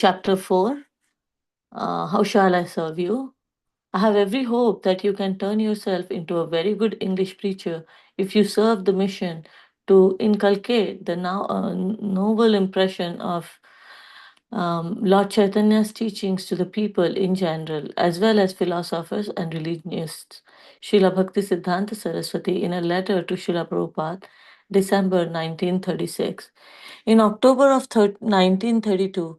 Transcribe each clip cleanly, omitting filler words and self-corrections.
Chapter 4. How shall I serve you? I have every hope that you can turn yourself into a very good English preacher if you serve the mission to inculcate the now noble impression of Lord Chaitanya's teachings to the people in general, as well as philosophers and religionists. Srila Bhakti Siddhanta Saraswati, in a letter to Srila Prabhupada, December 1936. In October of 1932,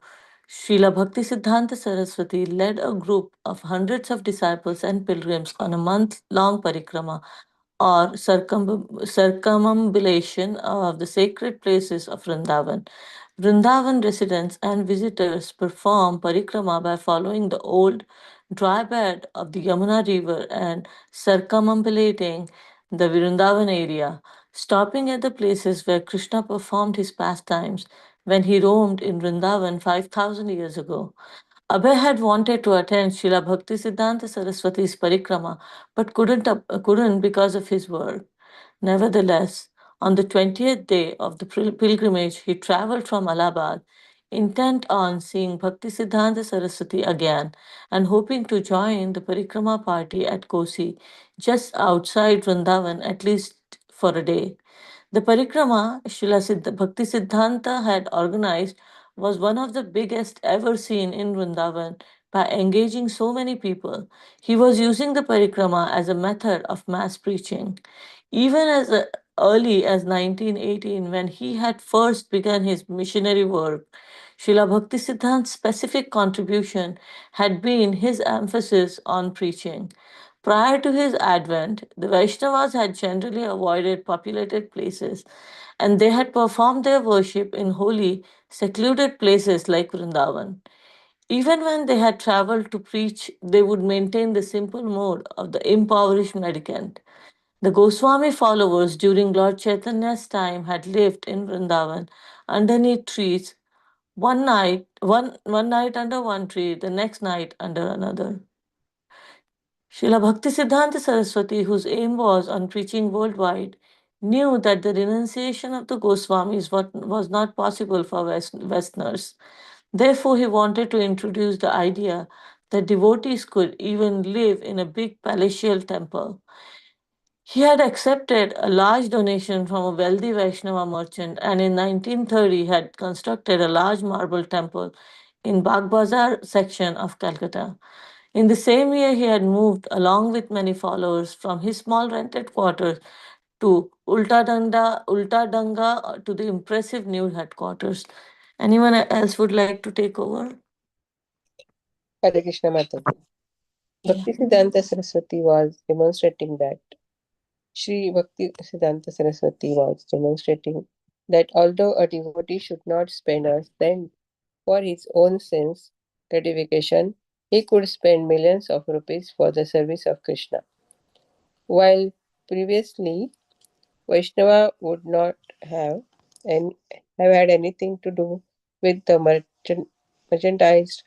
Srila Bhakti Siddhanta Saraswati led a group of hundreds of disciples and pilgrims on a month long parikrama or circumambulation of the sacred places of Vrindavan. Vrindavan residents and visitors perform parikrama by following the old dry bed of the Yamuna River and circumambulating the Vrindavan area, stopping at the places where Krishna performed his pastimes when he roamed in Vrindavan 5,000 years ago. Abhay had wanted to attend Srila Bhakti Siddhanta Saraswati's parikrama but couldn't because of his work. Nevertheless, on the 20th day of the pilgrimage, he traveled from Allahabad, intent on seeing Bhakti Siddhanta Saraswati again and hoping to join the parikrama party at Kosi, just outside Vrindavan, at least for a day. The parikrama Bhakti Siddhanta had organized was one of the biggest ever seen in Vrindavan by engaging so many people. He was using the parikrama as a method of mass preaching. Even as early as 1918, when he had first begun his missionary work, Srila Bhakti Siddhanta's specific contribution had been his emphasis on preaching. Prior to his advent, the Vaishnavas had generally avoided populated places and they had performed their worship in holy, secluded places like Vrindavan. Even when they had traveled to preach, they would maintain the simple mode of the impoverished mendicant. The Goswami followers during Lord Chaitanya's time had lived in Vrindavan underneath trees, one night under one tree, the next night under another. Srila Bhakti Siddhanta Saraswati, whose aim was on preaching worldwide, knew that the renunciation of the Goswamis was not possible for Westerners. Therefore, he wanted to introduce the idea that devotees could even live in a big palatial temple. He had accepted a large donation from a wealthy Vaishnava merchant and in 1930 had constructed a large marble temple in Bagh Bazar section of Calcutta. In the same year, he had moved, along with many followers, from his small rented quarters to Ulta Danga to the impressive new headquarters. Anyone else would like to take over? Hare Krishna Mataji. Yeah. Bhakti Siddhanta Saraswati was demonstrating that Sri Bhakti Siddhanta Saraswati was demonstrating that although a devotee should not spend a cent for his own sense gratification, he could spend millions of rupees for the service of Krishna. While previously Vaishnava would not and have had anything to do with the merchandised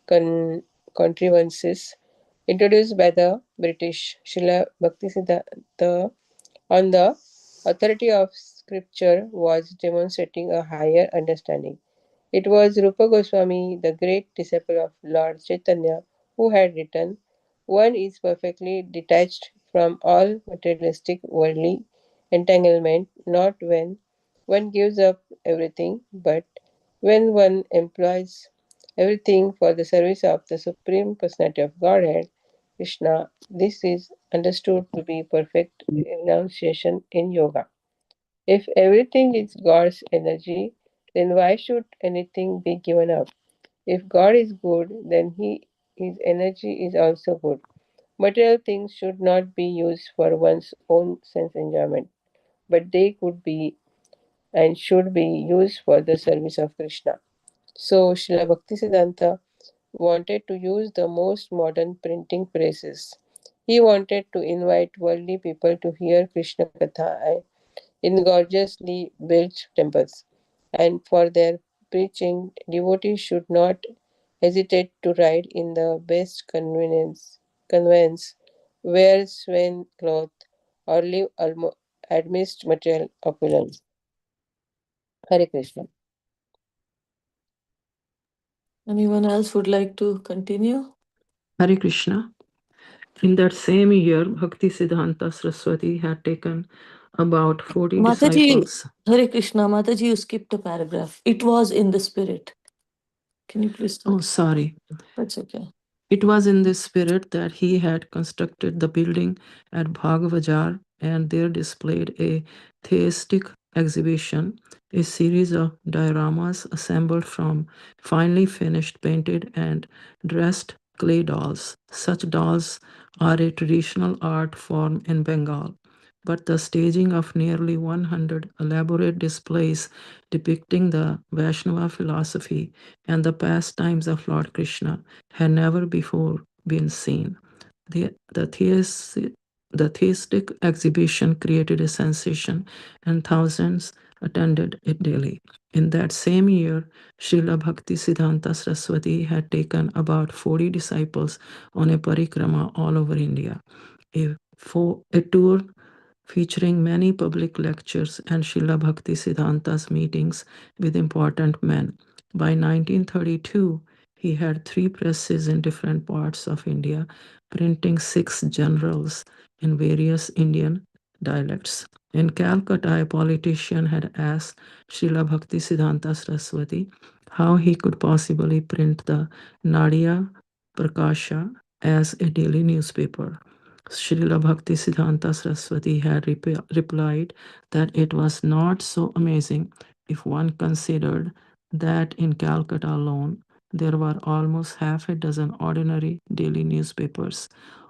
con- contrivances introduced by the British. Srila Bhaktisiddhanta, on the authority of scripture, was demonstrating a higher understanding. It was Rupa Goswami, the great disciple of Lord Chaitanya, who had written, "One is perfectly detached from all materialistic worldly entanglement, not when one gives up everything, but when one employs everything for the service of the Supreme Personality of Godhead, Krishna." This is understood to be perfect renunciation in yoga. If everything is God's energy, then why should anything be given up? If God is good, then his energy is also good. Material things should not be used for one's own sense enjoyment, but they could be and should be used for the service of Krishna. So Srila Bhaktisiddhanta wanted to use the most modern printing presses. He wanted to invite worldly people to hear Krishna Katha in gorgeously built temples. And for their preaching, devotees should not hesitate to ride in the best conveyance, wear swain cloth, or live amidst material opulence. Hare Krishna. Anyone else would like to continue? Hare Krishna. In that same year, Bhakti Siddhanta Saraswati had taken about 40 Mataji, disciples. Hare Krishna, Mataji, you skipped a paragraph. It was in the spirit. Can you please Oh, start? sorry. That's okay. It was in this spirit that he had constructed the building at Bhagavajar and there displayed a theistic exhibition, a series of dioramas assembled from finely finished painted and dressed clay dolls. Such dolls are a traditional art form in Bengal, but the staging of nearly 100 elaborate displays depicting the Vaishnava philosophy and the pastimes of Lord Krishna had never before been seen. The, the, theist, the theistic exhibition created a sensation, and thousands attended it daily. In that same year, Srila Bhakti Siddhanta Saraswati had taken about 40 disciples on a parikrama all over India. A tour featuring many public lectures and Srila Bhakti Siddhanta's meetings with important men. By 1932, he had three presses in different parts of India, printing six generals in various Indian dialects. In Calcutta, a politician had asked Srila Bhakti Siddhanta Saraswati how he could possibly print the Nadia Prakasha as a daily newspaper. Srila Bhakti Siddhanta Saraswati had replied that it was not so amazing if one considered that in Calcutta alone there were almost half a dozen ordinary daily newspapers.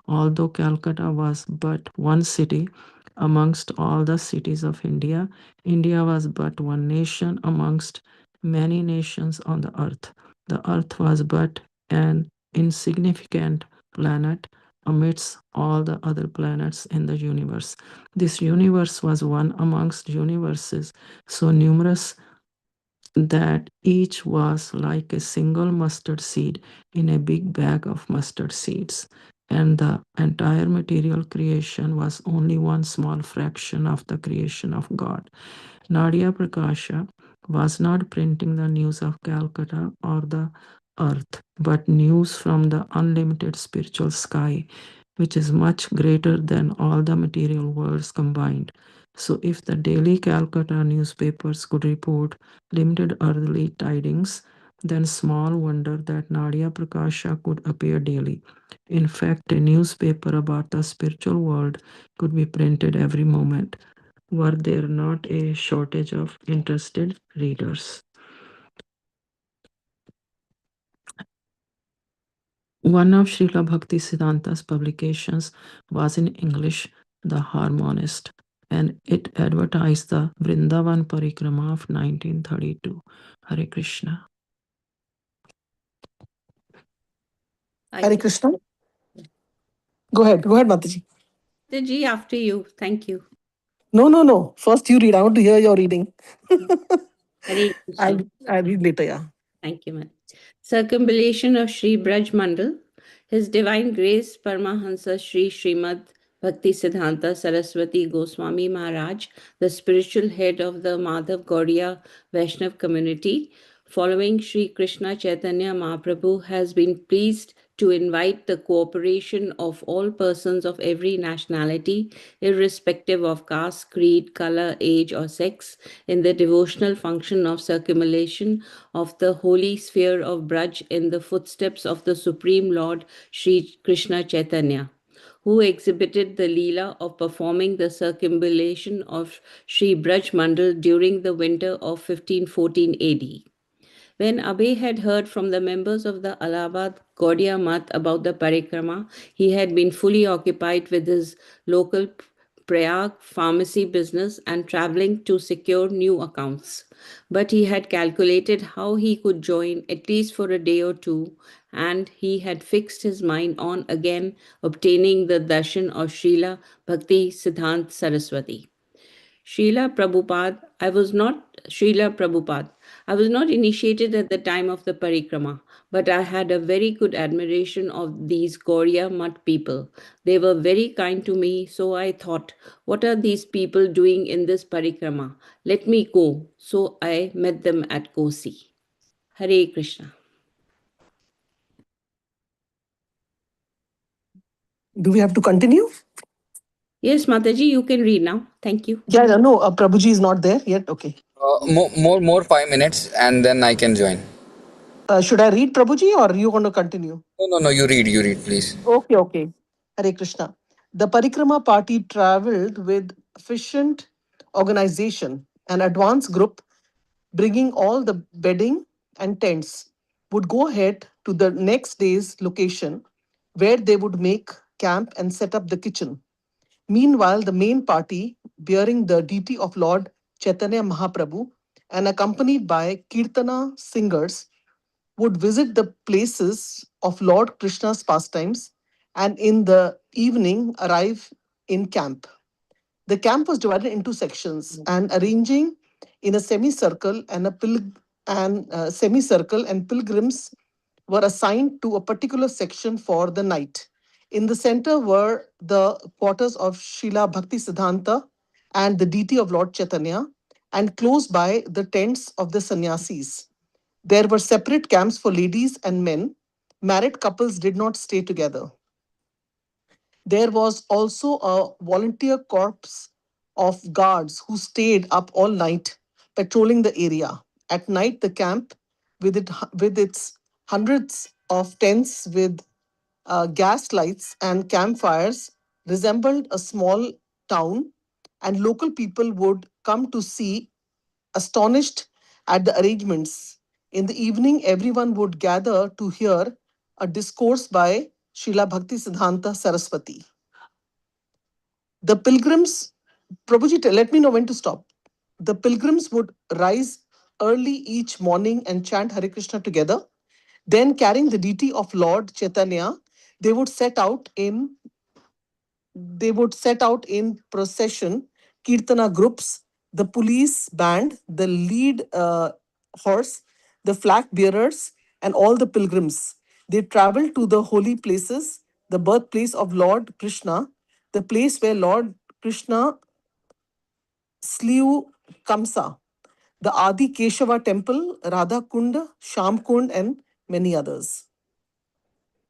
Although Calcutta was but one city amongst all the cities of India, India was but one nation amongst many nations on the earth. The earth was but an insignificant planet amidst all the other planets in the universe. This universe was one amongst universes so numerous that each was like a single mustard seed in a big bag of mustard seeds. And the entire material creation was only one small fraction of the creation of God. Nadia Prakasha was not printing the news of Calcutta or the earth, but news from the unlimited spiritual sky, which is much greater than all the material worlds combined. So, if the daily Calcutta newspapers could report limited earthly tidings, then small wonder that Nadia Prakasha could appear daily. In fact, a newspaper about the spiritual world could be printed every moment were there not a shortage of interested readers. One of Srila Bhakti Siddhanta's publications was in English, The Harmonist, and it advertised the Vrindavan Parikrama of 1932. Hare Krishna. I Hare can. Krishna. Go ahead, Mataji. The G after you. Thank you. No, no, no. First you read. I want to hear your reading. Hare I'll, Krishna. I'll read later, yeah. Thank you, man. Circumambulation of Sri Braj Mandal. His Divine Grace Paramahansa Sri Srimad Bhakti Siddhanta Saraswati Goswami Maharaj, the spiritual head of the Madhav Gaudiya Vaishnav community, following Sri Krishna Chaitanya Mahaprabhu, has been pleased to invite the cooperation of all persons of every nationality, irrespective of caste, creed, color, age, or sex, in the devotional function of circumambulation of the holy sphere of Braj in the footsteps of the Supreme Lord Sri Krishna Chaitanya, who exhibited the Leela of performing the circumambulation of Sri Braj Mandal during the winter of 1514 AD. When Abhay had heard from the members of the Allahabad Gaudiya Math about the parikrama, he had been fully occupied with his local Prayag pharmacy business and traveling to secure new accounts. But he had calculated how he could join at least for a day or two, and he had fixed his mind on again obtaining the darshan of Srila Bhakti Siddhant Saraswati. Srila Prabhupada. I was not initiated at the time of the parikrama, but I had a very good admiration of these Gauriya Mutt people. They were very kind to me, so I thought, what are these people doing in this parikrama? Let me go. So I met them at Kosi. Hare Krishna. Do we have to continue? Yes, Mataji, you can read now. Thank you. Yeah, no, Prabhuji is not there yet. Okay. More 5 minutes, and then I can join. Should I read Prabhuji or you want to continue? No. You read, please. Okay, okay. Hare Krishna. The Parikrama party traveled with efficient organization. An advance group bringing all the bedding and tents would go ahead to the next day's location where they would make camp and set up the kitchen. Meanwhile, the main party, bearing the deity of Lord Chaitanya Mahaprabhu and accompanied by Kirtana singers, would visit the places of Lord Krishna's pastimes and in the evening arrive in camp. The camp was divided into sections and arranging in a semicircle and pilgrims were assigned to a particular section for the night. In the center were the quarters of Srila Bhakti Siddhanta and the deity of Lord Chaitanya, and close by the tents of the sannyasis. There were separate camps for ladies and men. Married couples did not stay together. There was also a volunteer corps of guards who stayed up all night patrolling the area. At night, the camp, with its hundreds of tents with gas lights and campfires, resembled a small town, and local people would come to see, astonished at the arrangements. In the evening, everyone would gather to hear a discourse by Srila Bhakti Siddhanta Saraswati. The pilgrims, Prabhuji, let me know when to stop. The pilgrims would rise early each morning and chant Hare Krishna together. Then, carrying the deity of Lord Chaitanya, they would set out in procession, kirtana groups, the police band, the lead horse, the flag bearers, and all the pilgrims. They traveled to the holy places, the birthplace of Lord Krishna, the place where Lord Krishna slew Kamsa, the Adi Keshava temple, Radha Kund, Sham Kund, and many others.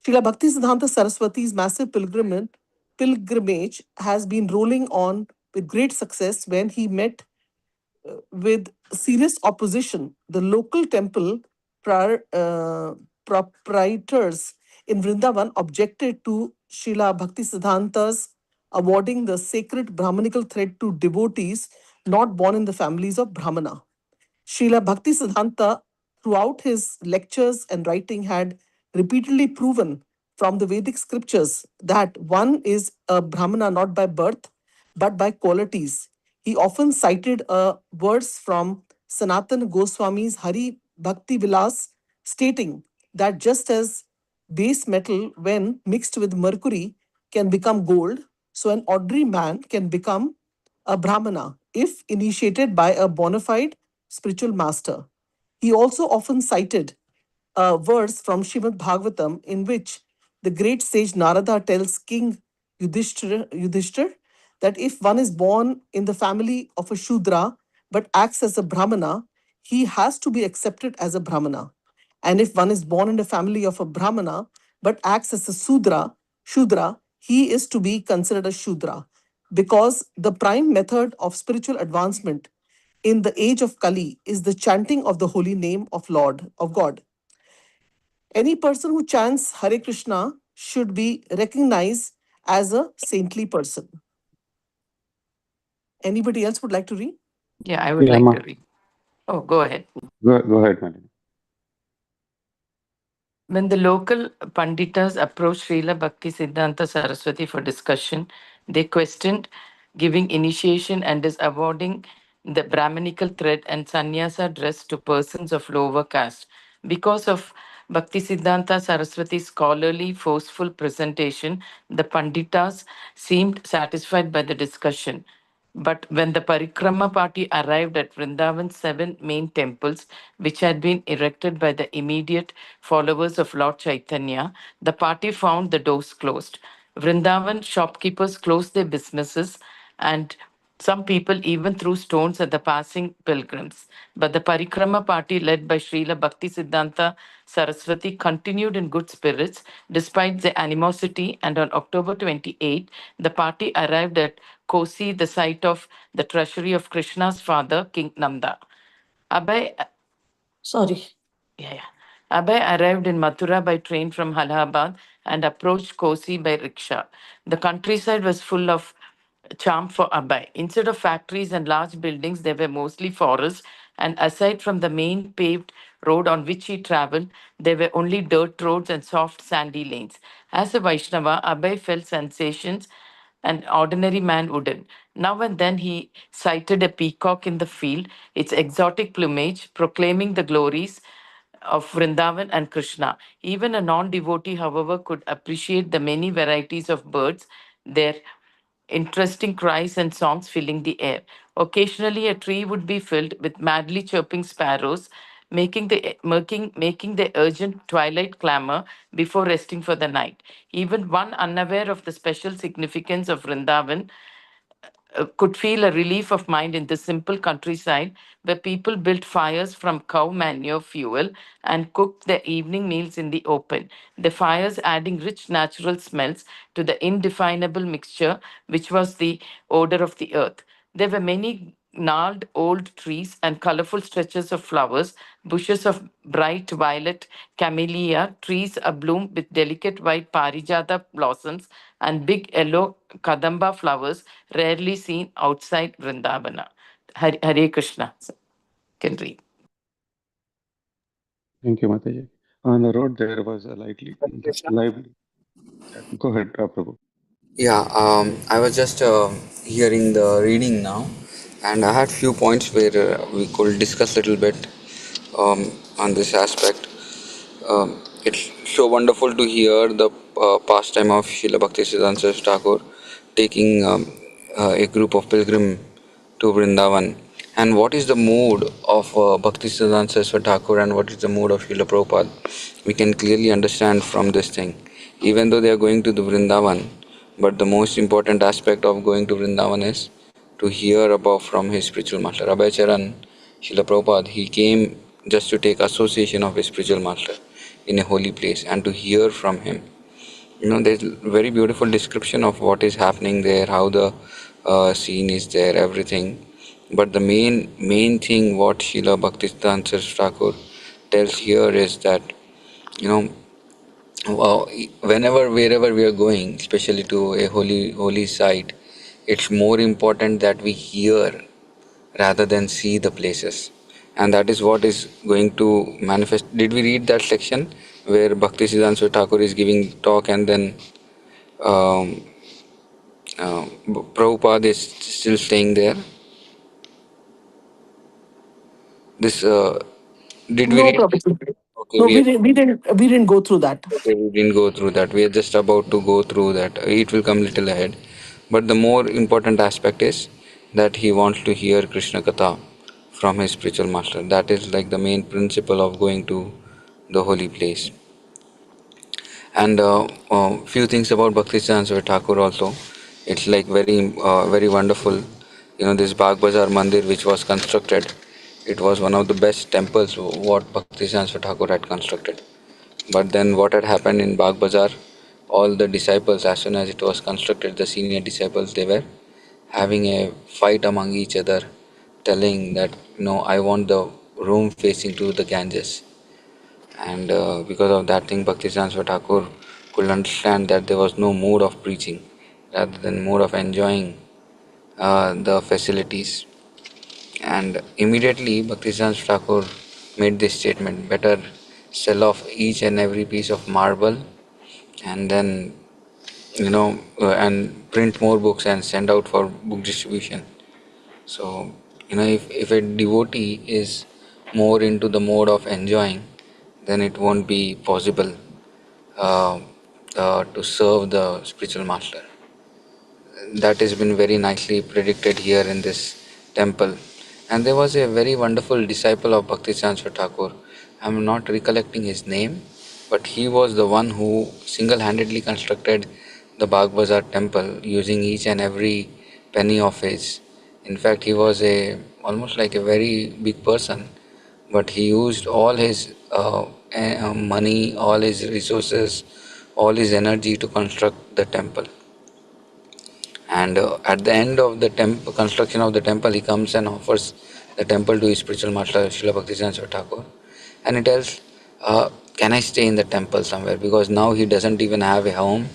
Srila Bhaktisiddhanta Saraswati's massive pilgrimage has been rolling on with great success when he met with serious opposition. The local temple proprietors in Vrindavan objected to Srila Bhaktisiddhanta's awarding the sacred Brahmanical thread to devotees not born in the families of Brahmana. Srila Bhaktisiddhanta, throughout his lectures and writing, had repeatedly proven from the Vedic scriptures that one is a Brahmana not by birth but by qualities. He often cited a verse from Sanatana Goswami's Hari Bhakti Vilas stating that just as base metal, when mixed with mercury, can become gold, so an ordinary man can become a Brahmana if initiated by a bona fide spiritual master. He also often cited a verse from Srimad Bhagavatam in which the great sage Narada tells King Yudhishthir that if one is born in the family of a Shudra but acts as a Brahmana, he has to be accepted as a Brahmana. And if one is born in the family of a Brahmana but acts as a Shudra, he is to be considered a Shudra. Because the prime method of spiritual advancement in the age of Kali is the chanting of the holy name of Lord, of God. Any person who chants Hare Krishna should be recognized as a saintly person. Anybody else would like to read? Yeah, I would Yeah, like ma. to read. Oh, go ahead. Go ahead, madam. When the local Panditas approached Srila Bhakti Siddhanta Saraswati for discussion, they questioned giving initiation and is awarding the Brahminical thread and sannyasa dress to persons of lower caste. Because of Bhakti Siddhanta Saraswati's scholarly, forceful presentation, the Panditas seemed satisfied by the discussion. But when the Parikrama party arrived at Vrindavan's seven main temples, which had been erected by the immediate followers of Lord Chaitanya, the party found the doors closed. Vrindavan shopkeepers closed their businesses and Some people even threw stones at the passing pilgrims. But the Parikrama party, led by Srila Bhakti Siddhanta Saraswati, continued in good spirits despite the animosity. And on October 28, the party arrived at Kosi, the site of the treasury of Krishna's father, King Nanda. Abhay Sorry. yeah. Abhay arrived in Mathura by train from Allahabad and approached Kosi by rickshaw. The countryside was full of charm for Abhay. Instead of factories and large buildings, there were mostly forests, and aside from the main paved road on which he traveled, there were only dirt roads and soft sandy lanes. As a Vaishnava, Abhay felt sensations an ordinary man wouldn't. Now and then he sighted a peacock in the field, its exotic plumage proclaiming the glories of Vrindavan and Krishna. Even a non devotee, however, could appreciate the many varieties of birds, their interesting cries and songs filling the air. Occasionally, a tree would be filled with madly chirping sparrows, making the urgent twilight clamor before resting for the night. Even one unaware of the special significance of Vrindavan could feel a relief of mind in the simple countryside where people built fires from cow manure fuel and cooked their evening meals in the open, the fires adding rich natural smells to the indefinable mixture which was the odor of the earth. There were many gnarled old trees and colorful stretches of flowers, bushes of bright violet camellia, trees abloom with delicate white parijata blossoms, and big yellow kadamba flowers rarely seen outside Vrindavana. Hare Krishna. Can read. Thank you, Mataji. On the road, there was a Krishna? lively chat. Go ahead, Prabhu. Yeah, I was just hearing the reading now, and I had few points where we could discuss a little bit on this aspect. It's so wonderful to hear the pastime of Srila Bhaktisiddhanta Thakur taking a group of pilgrim to Vrindavan. And what is the mood of Bhaktisiddhanta Thakur and what is the mood of Srila Prabhupada? We can clearly understand from this thing. Even though they are going to the Vrindavan, but the most important aspect of going to Vrindavan is to hear about from his spiritual master. Abhay Charan, Srila Prabhupada, he came just to take association of his spiritual master in a holy place and to hear from him. There's very beautiful description of what is happening there, how the scene is there, everything. But the main thing what Srila Bhaktisiddhanta Thakur tells here is that, you know, whenever, wherever we are going, especially to a holy site, it's more important that we hear rather than see the places. And that is what is going to manifest. Did we read that section where Bhakti Siddhanta Thakur is giving talk and then um, Prabhupada is still staying there? This did we No, read? Prabhupada. Okay, No, we didn't go through that. we didn't go through that. We are just about to go through that. It will come little ahead. But the more important aspect is that he wants to hear Krishna Katha from his spiritual master. That is like the main principle of going to the holy place. And few things about Bhakti Siddhanta Thakur also. It's like very wonderful. This Bagh Bazar Mandir which was constructed. It was one of the best temples what Bhakti Siddhanta Thakur had constructed. But then what had happened in Bagh Bazar, all the disciples, as soon as it was constructed, the senior disciples, they were having a fight among each other, telling that, I want the room facing to the Ganges. And because of that thing, Bhaktisiddhanta Thakur could understand that there was no mood of preaching, rather than mood of enjoying the facilities. And immediately Bhaktisiddhanta Thakur made this statement, better sell off each and every piece of marble and then, and print more books and send out for book distribution. So, if a devotee is more into the mode of enjoying, then it won't be possible uh, to serve the spiritual master. That has been very nicely predicted here in this temple. And there was a very wonderful disciple of Bhaktisiddhanta Thakur. I am not recollecting his name, but he was the one who single-handedly constructed the Bagh Bazar temple using each and every penny of his In fact, he was almost like a very big person, but he used all his money, all his resources, all his energy to construct the temple. And at the end of the construction of the temple, he comes and offers the temple to his spiritual master, Srila Bhaktisiddhanta Thakur. And he tells, can I stay in the temple somewhere? Because now he doesn't even have a home,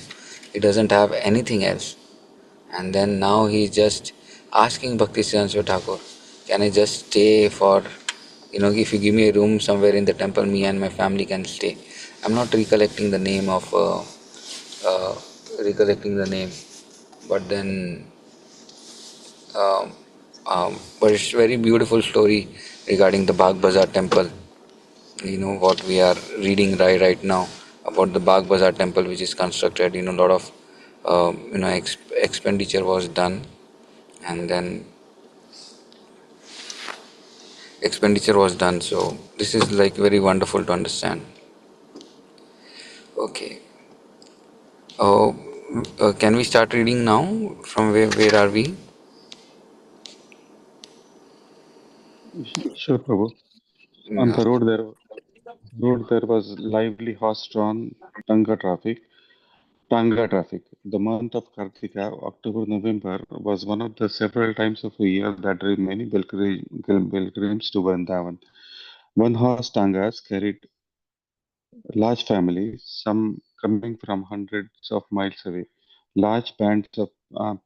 he doesn't have anything else. And then now he's just asking Bhaktisiddhanta Thakur, can I just stay for, if you give me a room somewhere in the temple, me and my family can stay. I'm not recollecting the name but then um, but it's a very beautiful story regarding the Bagh Bazaar temple. What we are reading right now about the Bagh Bazaar temple, which is constructed. A lot of expenditure was done, and then expenditure was done. So this is like very wonderful to understand. Okay. Oh, can we start reading now? From where are we? Sure, Prabhu. On No. the road there was lively horse-drawn Tanga traffic. The month of Kartika, October-November, was one of the several times of a year that drew many pilgrims to Vrindavan. One-horse tangas carried large families, some coming from hundreds of miles away. Large bands of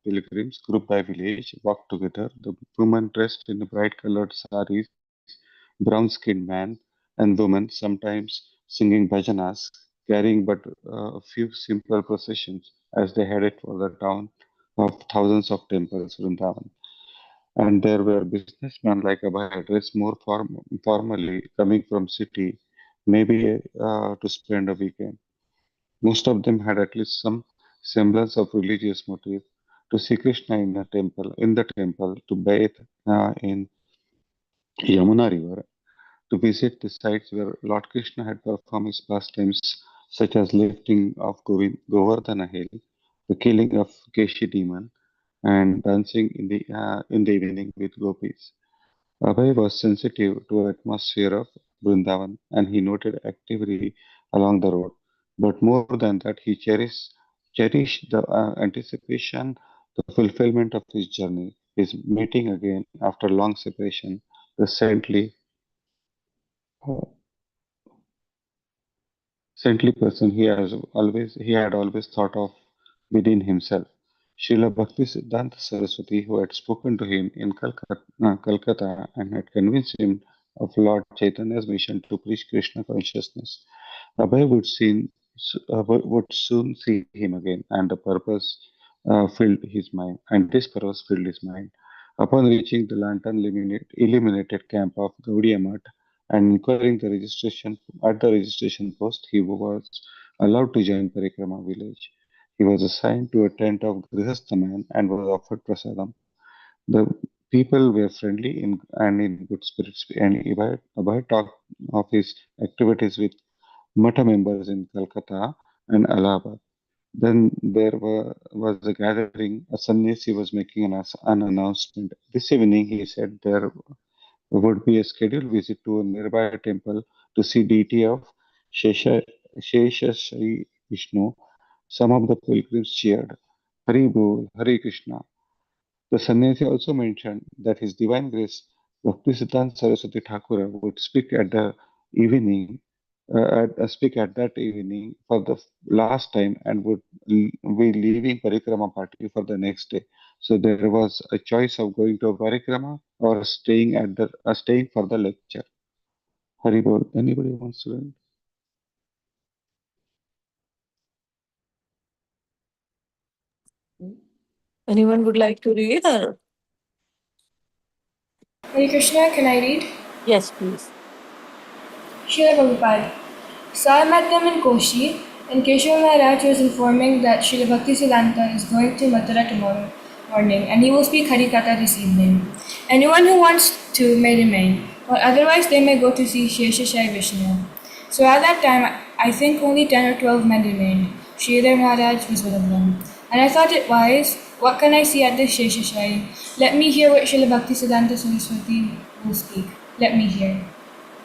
pilgrims, grouped by village, walked together. The women dressed in bright colored saris, brown skinned men and women, sometimes singing bhajanas, carrying but a few simple processions as they headed for the town of thousands of temples, Vrindavan. And there were businessmen like Abhay dressed more formally, coming from city, maybe to spend a weekend. Most of them had at least some semblance of religious motive to see Krishna in the temple, to bathe in Yamuna River, to visit the sites where Lord Krishna had performed his pastimes, such as lifting of Govardhana hill, the killing of Keshi demon, and dancing in the evening with gopis. Abhay was sensitive to the atmosphere of Vrindavan, and he noted activity along the road. But more than that, he cherished the anticipation, the fulfillment of his journey, his meeting again after long separation, the uh, saintly person he had always thought of within himself. Srila Bhaktisiddhanta Saraswati, who had spoken to him in Calcutta and had convinced him of Lord Chaitanya's mission to preach Krishna consciousness, Abhay would soon see him again, and this purpose filled his mind. Upon reaching the lantern illuminated camp of Gaudiya Math and inquiring at the registration post, he was allowed to join Parikrama village. He was assigned to a tent of Grihastha man and was offered prasadam. The people were friendly and in good spirits, and Abhay talked of his activities with Matha members in Calcutta and Allahabad. Then was a gathering. A sannyasi was making an announcement. This evening, he said there would be a scheduled visit to a nearby temple to see deity of Shesha, Shri Vishnu. Some of the pilgrims cheered, Hari Bol, Hari Krishna. The sannyasi also mentioned that His Divine Grace Bhaktisiddhanta Saraswati Thakura would evening, speak at that evening for the last time and would be leaving Parikrama party for the next day. So there was a choice of going to a Parikrama or staying for the lecture. Haribol, anybody wants to learn? Anyone would like to read? Or? Hare Krishna, can I read? Yes, please. Srila Prabhupada. So I met them in Koshi, and Keshav Maharaj was informing that Srila Bhaktisiddhanta is going to Mathura tomorrow morning, and he will speak Harikatha this evening. Anyone who wants to may remain, or otherwise they may go to see Sheshashai Vishnu. So at that time, I think only 10 or 12 men remained. Sridhar Maharaj was one of them. And I thought it wise What can I see at this Sheshashai? Let me hear what Srila Bhaktisiddhanta Saraswati will speak. Let me hear.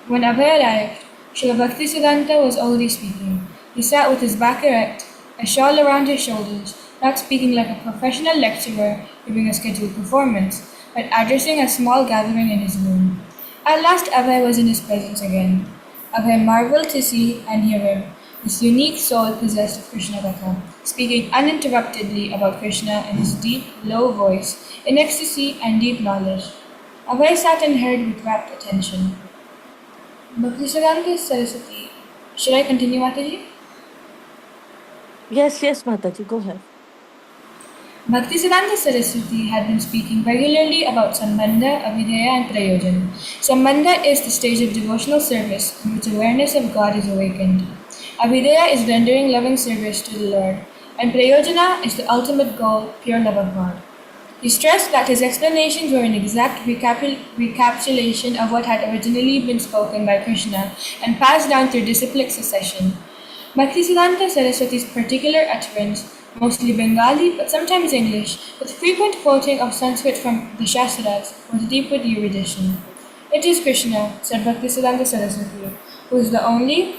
When Abhay arrived, Srila Bhaktisiddhanta was already speaking. He sat with his back erect, a shawl around his shoulders, not speaking like a professional lecturer giving a scheduled performance, but addressing a small gathering in his room. At last Abhay was in his presence again. Abhay marveled to see and hear him, this unique soul possessed of Krishna Katha, speaking uninterruptedly about Krishna in his deep, low voice, in ecstasy and deep knowledge. Abhay sat and heard with rapt attention. Bhaktisiddhanta Saraswati. Should I continue, Mataji? Yes, yes, Mataji, go ahead. Bhaktisiddhanta Saraswati had been speaking regularly about Sambandha, Abhidheya, and Prayojan. Sambandha is the stage of devotional service in which awareness of God is awakened. Abhidheya is rendering loving service to the Lord, and Prayojana is the ultimate goal, pure love of God. He stressed that his explanations were an exact recapitulation of what had originally been spoken by Krishna and passed down through disciplic succession. Bhaktisiddhanta Saraswati's particular utterance, mostly Bengali but sometimes English, with frequent quoting of Sanskrit from the Shastras, was deep with erudition. It is Krishna, said Bhaktisiddhanta Saraswati, who is the only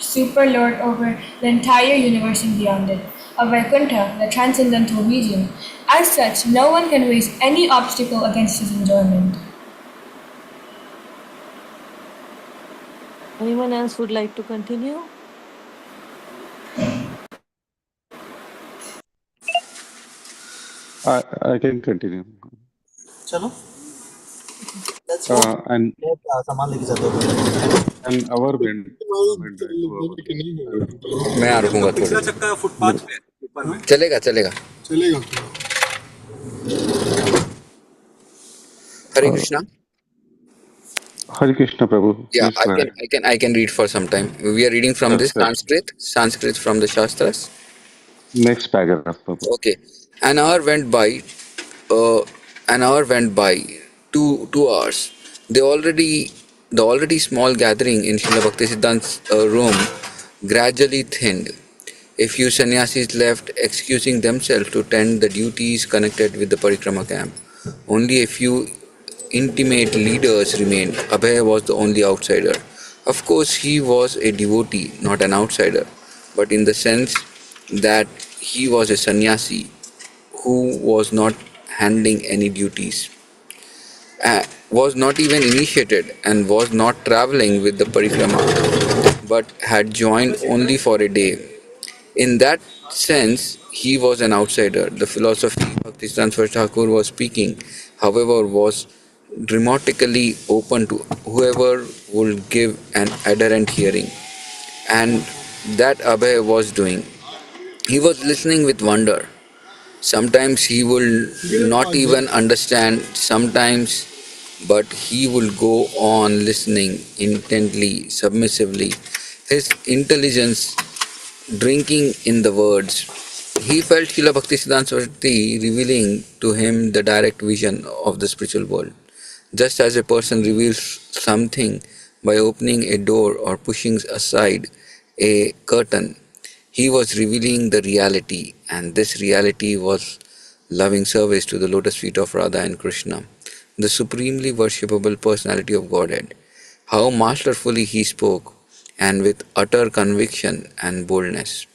super lord over the entire universe and beyond it, of Vaikuntha, the transcendental region. As such, no one can raise any obstacle against his enjoyment. Anyone else would like to continue? I can continue. चलो let's go And सामान लेके जाते हो an hour went by, 2 hours. मैं यहाँ रुकूंगा थोड़ी देर। चक्का फुटपाथ पे ऊपर में चलेगा चलेगा। चलेगा Hare Krishna. Hare Krishna, Prabhu. Yeah, Please go ahead. I can read for some time. We are reading from this Sure. Sanskrit from the Shastras. Next paragraph, Prabhu. Okay. An hour went by. Uh, an hour went by. 2 hours. They already the already small gathering in Srila Bhaktisiddhanta's room gradually thinned. A few sannyasis left, excusing themselves to tend the duties connected with the parikrama camp. Only a few intimate leaders remained. Abhay was the only outsider. Of course, he was a devotee, not an outsider, but in the sense that he was a sannyasi who was not handling any duties, was not even initiated, and was not traveling with the parikrama, but had joined only for a day. In that sense, he was an outsider. The philosophy Bhaktisiddhanta Thakur was speaking, however, was dramatically open to whoever would give an adherent hearing, and that Abhay was doing. He was listening with wonder. Sometimes he will not even understand, sometimes, but he will go on listening intently, submissively. His intelligence drinking in the words. He felt Srila Bhaktisiddhanta Saraswati revealing to him the direct vision of the spiritual world. Just as a person reveals something by opening a door or pushing aside a curtain, he was revealing the reality, and this reality was loving service to the lotus feet of Radha and Krishna, the supremely worshipable personality of Godhead. How masterfully he spoke, and with utter conviction and boldness.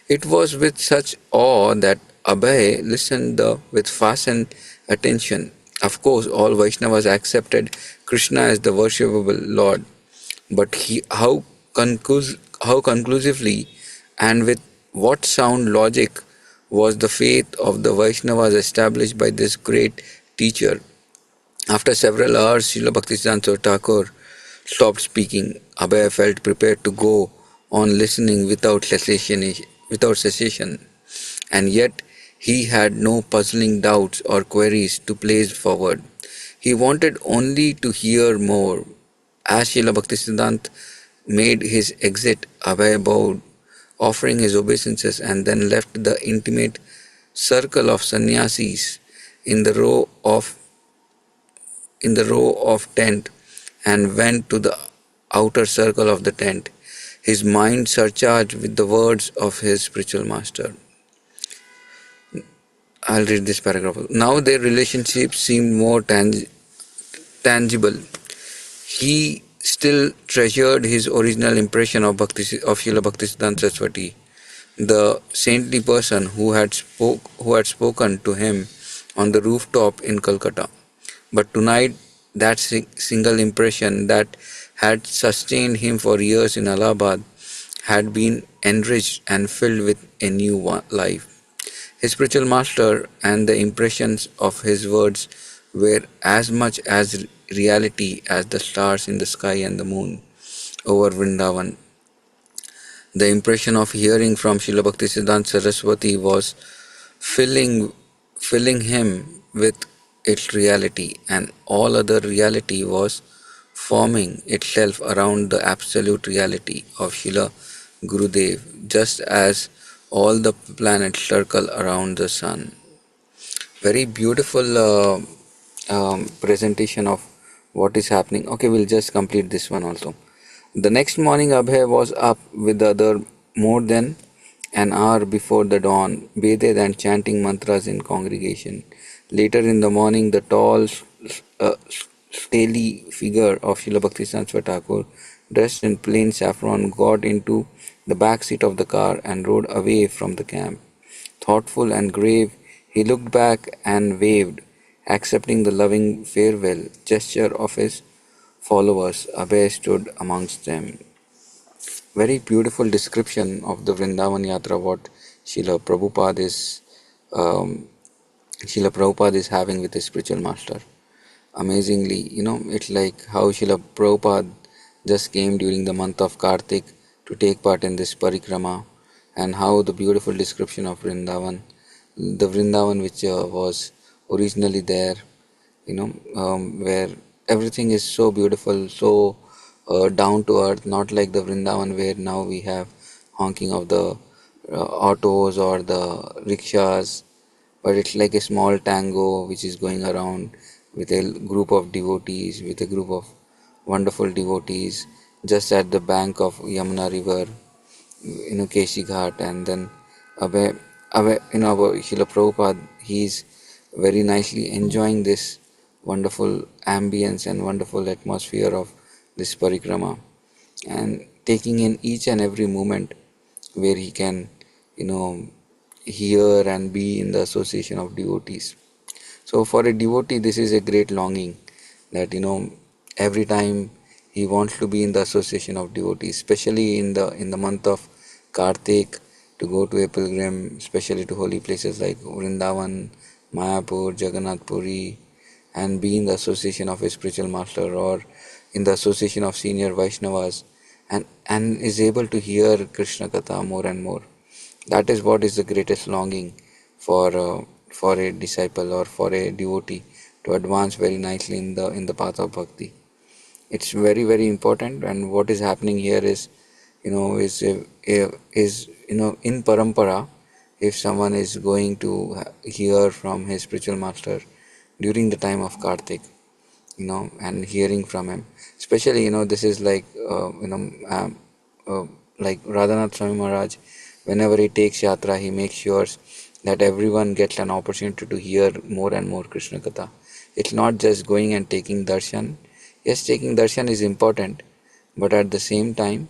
It was with such awe that Abhay listened with fastened attention. Of course, all Vaishnavas accepted Krishna as the worshipable Lord, but how conclusively and with what sound logic was the faith of the Vaishnavas established by this great teacher. After several hours, Srila Bhaktisiddhanta Thakur stopped speaking. Abhay felt prepared to go on listening without cessation, and yet he had no puzzling doubts or queries to place forward. He wanted only to hear more. As Srila Bhaktisiddhanta made his exit, Abhay bowed, offering his obeisances, and then left the intimate circle of sannyasis in the row of tent and went to the outer circle of the tent. his mind surcharged with the words of his spiritual master. I'll read this paragraph. Now their relationship seemed more tangible. He still treasured his original impression of Srila Bhaktisiddhanta Saraswati, the saintly person who had spoken to him on the rooftop in Calcutta. But tonight, that single impression that had sustained him for years in Allahabad had been enriched and filled with a new life. His spiritual master and the impressions of his words were as much as reality as the stars in the sky and the moon over Vrindavan. The impression of hearing from Srila Bhaktisiddhanta Saraswati was filling him with its reality, and all other reality was forming itself around the absolute reality of Srila Gurudev, just as all the planets circle around the sun. Very beautiful presentation of what is happening. Okay, we'll just complete this one also. The next morning, Abhay was up with the other more than an hour before the dawn, bathed and chanting mantras in congregation. Later in the morning, the tall, stately figure of Srila Bhaktisiddhanta Thakur, dressed in plain saffron, got into the back seat of the car and rode away from the camp. Thoughtful and grave, he looked back and waved, accepting the loving farewell gesture of his followers. Abhay stood amongst them. Very beautiful description of the Vrindavan Yatra, what Srila Prabhupada is um, Srila Prabhupada is having with his spiritual master. Amazingly, it's like how Srila Prabhupada just came during the month of Kartik to take part in this parikrama, and how the beautiful description of Vrindavan, the Vrindavan which was originally there, where everything is so beautiful, so down to earth, not like the Vrindavan where now we have honking of the autos or the rickshaws, but it's like a small tango which is going around with a group of devotees, with a group of wonderful devotees, just at the bank of Yamuna river, Keshi Ghat, and then our Srila Prabhupada, he's very nicely enjoying this wonderful ambience and wonderful atmosphere of this parikrama, and taking in each and every moment where he can, you know, hear and be in the association of devotees. So for a devotee, this is a great longing that every time he wants to be in the association of devotees, especially in the month of Kartik, to go to a pilgrim, especially to holy places like Vrindavan, Mayapur, Jagannath Puri, and be in the association of a spiritual master or in the association of senior Vaishnavas, and is able to hear Krishna Katha more and more. That is what is the greatest longing for a disciple or for a devotee to advance very nicely in the path of bhakti. It's very very important, and what is happening here is in parampara. If someone is going to hear from his spiritual master during the time of Kartik, and hearing from him, especially this is like like Radhanath Swami Maharaj, whenever he takes yatra, he makes sure that everyone gets an opportunity to hear more and more Krishna Katha. It's not just going and taking darshan. Yes, taking darshan is important, but at the same time,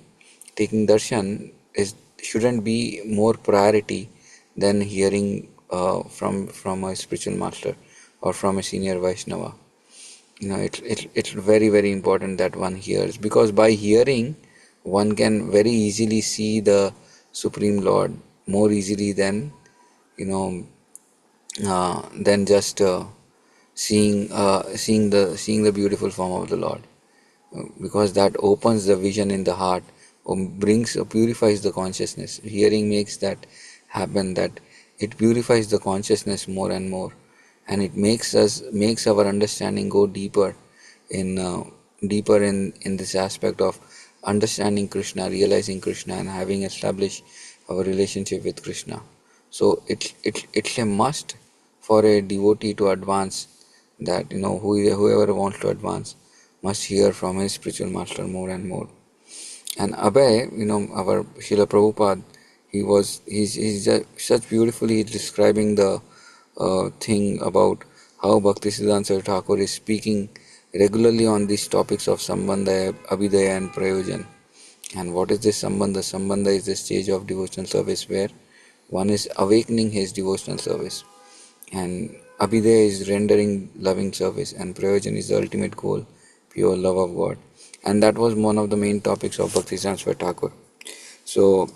taking darshan shouldn't be more priority than hearing from a spiritual master or from a senior Vaishnava. It's very very important that one hears, because by hearing one can very easily see the Supreme Lord more easily than just seeing the beautiful form of the Lord, because that opens the vision in the heart, purifies the consciousness. Hearing makes that happen, that it purifies the consciousness more and more, and it makes our understanding go deeper in this aspect of understanding Krishna, realizing Krishna, and having established our relationship with Krishna. So it's a must for a devotee to advance, that whoever wants to advance must hear from his spiritual master more and more. And Abhay, our Srila Prabhupada, he's just such beautifully describing the thing about how Bhaktisiddhanta Saraswati Thakur is speaking regularly on these topics of Sambandha, Abhidaya and Prayojan. And what is this Sambandha? Sambandha is the stage of devotional service where one is awakening his devotional service, and Abhidaya is rendering loving service, and Prayojan is the ultimate goal, pure love of God. And that was one of the main topics of Bhaktisiddhanta Saraswati Thakur. So,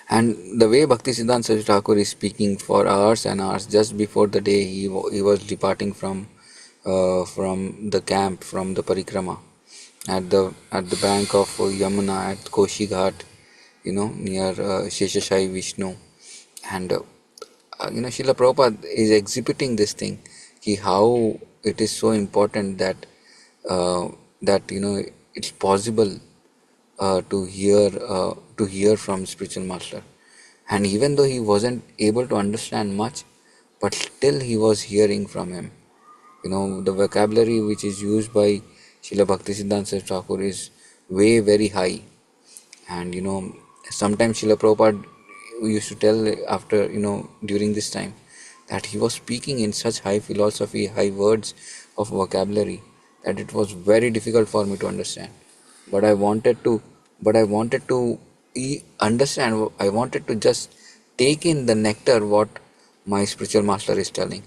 and the way Bhaktisiddhanta Saraswati Thakur is speaking for hours and hours just before the day he was departing from the camp, from the parikrama, at the bank of Yamuna at Koshi Ghat, near Sheshashai Vishnu. And Srila Prabhupada is exhibiting this thing, how it is so important uh, that it's possible to hear from spiritual master. And even though he wasn't able to understand much, but still he was hearing from him. The vocabulary which is used by Srila Bhaktisiddhanta Saraswati Thakur is way very high. And sometimes Srila Prabhupada used to tell after, during this time, that he was speaking in such high philosophy, high words of vocabulary, that it was very difficult for me to understand. But I wanted to, understand. I wanted to just take in the nectar what my spiritual master is telling.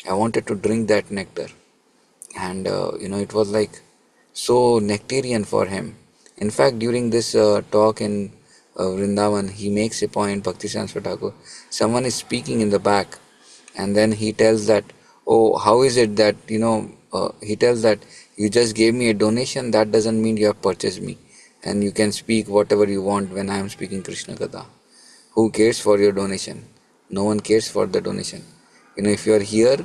I wanted to drink that nectar, and it was like so nectarian for him. In fact, during this talk in Vrindavan, he makes a point, Bhakti Saraswati Thakur, someone is speaking in the back, and then he tells that, oh, how is it that, he tells that you just gave me a donation, that doesn't mean you have purchased me, and you can speak whatever you want when I am speaking Krishna Katha. Who cares for your donation? No one cares for the donation. If you are here,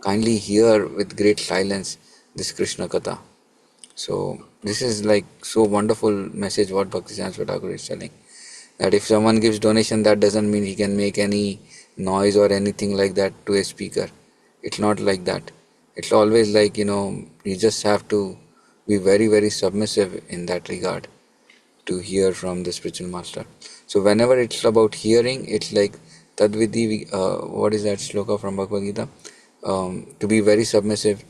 kindly hear with great silence this Krishna Katha. So this is like so wonderful message what Bhakti Saraswati Thakur is telling. That if someone gives donation, that doesn't mean he can make any noise or anything like that to a speaker. It's not like that. It's always like, you just have to be very, very submissive in that regard to hear from the spiritual master. So whenever it's about hearing, it's like Tadvidi, what is that sloka from Bhagavad Gita? To be very submissive.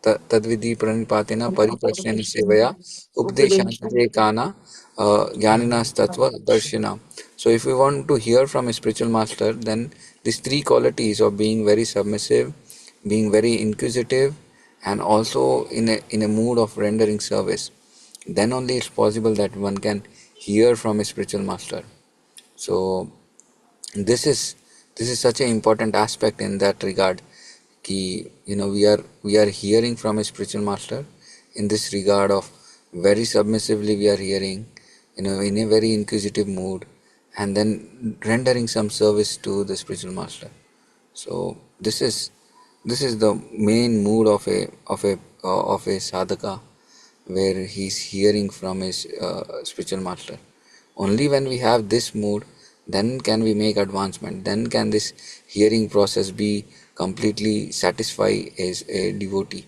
Tadvidi pranipatena pariprasnena sevaya updeshana kana jnaninas tattva darshina. So if we want to hear from a spiritual master, then these three qualities of being very submissive, being very inquisitive, and also in a mood of rendering service, then only it's possible that one can hear from a spiritual master. So this is such an important aspect in that regard, ki we are hearing from a spiritual master in this regard of very submissively we are hearing, in a very inquisitive mood, and then rendering some service to the spiritual master. So this is the main mood of a sadhaka, where he's hearing from his spiritual master. Only when we have this mood, then can we make advancement. Then can this hearing process be completely satisfy as a devotee.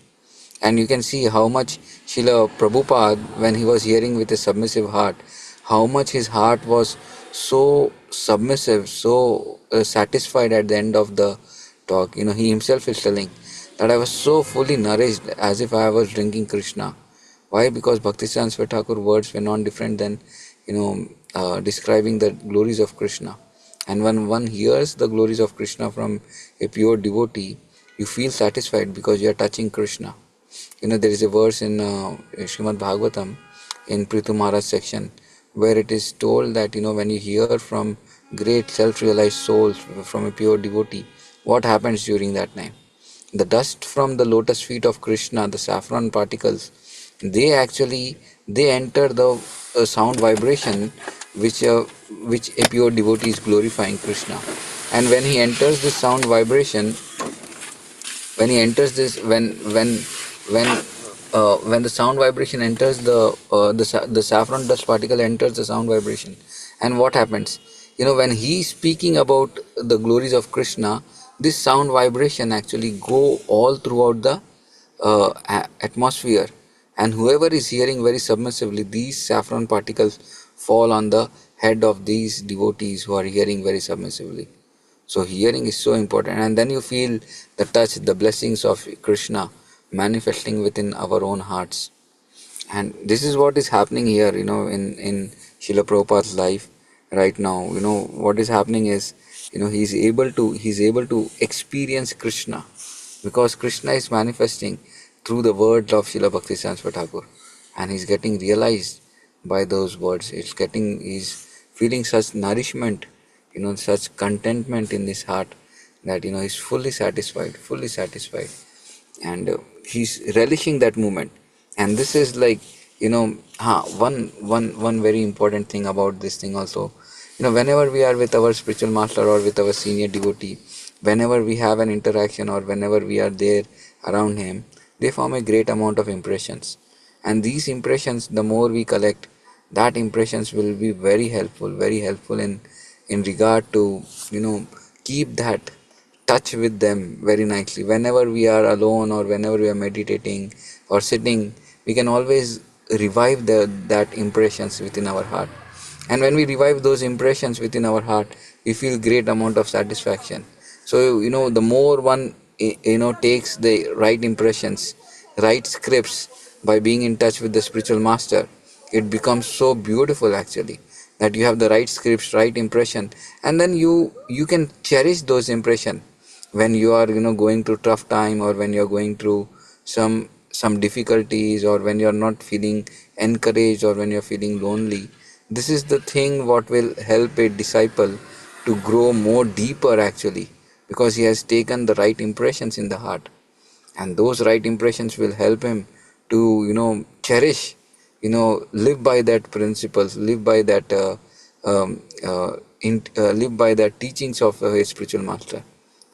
And you can see how much Srila Prabhupada, when he was hearing with a submissive heart, how much his heart was so submissive, so satisfied at the end of the talk. He himself is telling that I was so fully nourished as if I was drinking Krishna. Why? Because Bhaktisiddhanta Saraswati Thakur words were not different than, describing the glories of Krishna. And when one hears the glories of Krishna from a pure devotee, you feel satisfied because you are touching Krishna. There is a verse in Srimad Bhagavatam in Prithu Maharaj section where it is told that, when you hear from great self-realized souls, from a pure devotee, what happens during that time? The dust from the lotus feet of Krishna, the saffron particles, they enter the sound vibration which a pure devotee is glorifying Krishna. And when he enters this sound vibration, when he enters this when the sound vibration enters the saffron dust particle enters the sound vibration, and what happens, when he is speaking about the glories of Krishna, this sound vibration actually go all throughout the atmosphere, And whoever is hearing very submissively, these saffron particles fall on the head of these devotees who are hearing very submissively. So hearing is so important, and then you feel the touch, the blessings of Krishna manifesting within our own hearts. And this is what is happening here, in Srila Prabhupada's life right now. What is happening is, he's able to experience Krishna, because Krishna is manifesting through the words of Srila Bhakti Saraswati Thakur, and he's getting realized by those words. He's feeling such nourishment, such contentment in his heart, that he's fully satisfied, and he's relishing that moment. And this is like, one very important thing about this thing also. Whenever we are with our spiritual master or with our senior devotee, whenever we have an interaction or whenever we are there around him, they form a great amount of impressions. And these impressions, the more we collect, that impressions will be very helpful in regard to, keep that touch with them very nicely. Whenever we are alone or whenever we are meditating or sitting, we can always revive that impressions within our heart. And when we revive those impressions within our heart, we feel great amount of satisfaction. So, the more one, takes the right impressions, right scripts by being in touch with the spiritual master, it becomes so beautiful actually, that you have the right scripts, right impression, and then you can cherish those impression when you are, going through tough time, or when you are going through some difficulties, or when you are not feeling encouraged, or when you are feeling lonely. This is the thing what will help a disciple to grow more deeper actually, because he has taken the right impressions in the heart, and those right impressions will help him to, cherish, live by that principles, live by that live by that teachings of his spiritual master,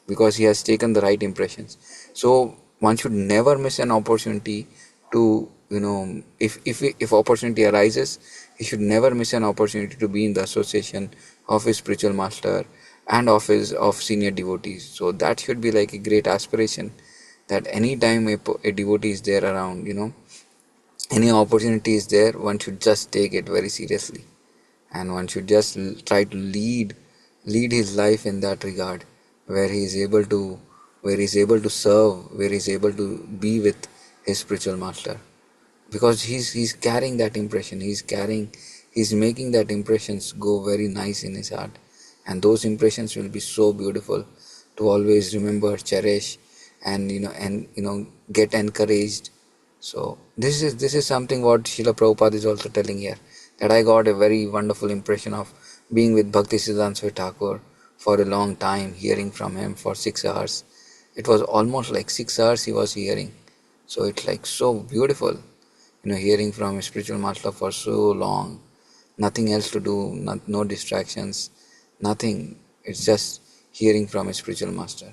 because he has taken the right impressions. So one should never miss an opportunity to, if opportunity arises, he should never miss an opportunity to be in the association of his spiritual master and of senior devotees. So that should be like a great aspiration, that any time a devotee is there around, any opportunity is there, one should just take it very seriously, and one should just try to lead his life in that regard, where he is able to serve, where he is able to be with his spiritual master, because he's carrying that impression, he's making that impressions go very nice in his heart, and those impressions will be so beautiful to always remember, cherish, and get encouraged. So this is something what Srila Prabhupada is also telling here, that I got a very wonderful impression of being with Bhakti Siddhanta Swami Thakur for a long time, hearing from him for 6 hours. It was almost like 6 hours he was hearing. So it's like so beautiful, hearing from a spiritual master for so long. Nothing else to do, no distractions, nothing. It's just hearing from a spiritual master.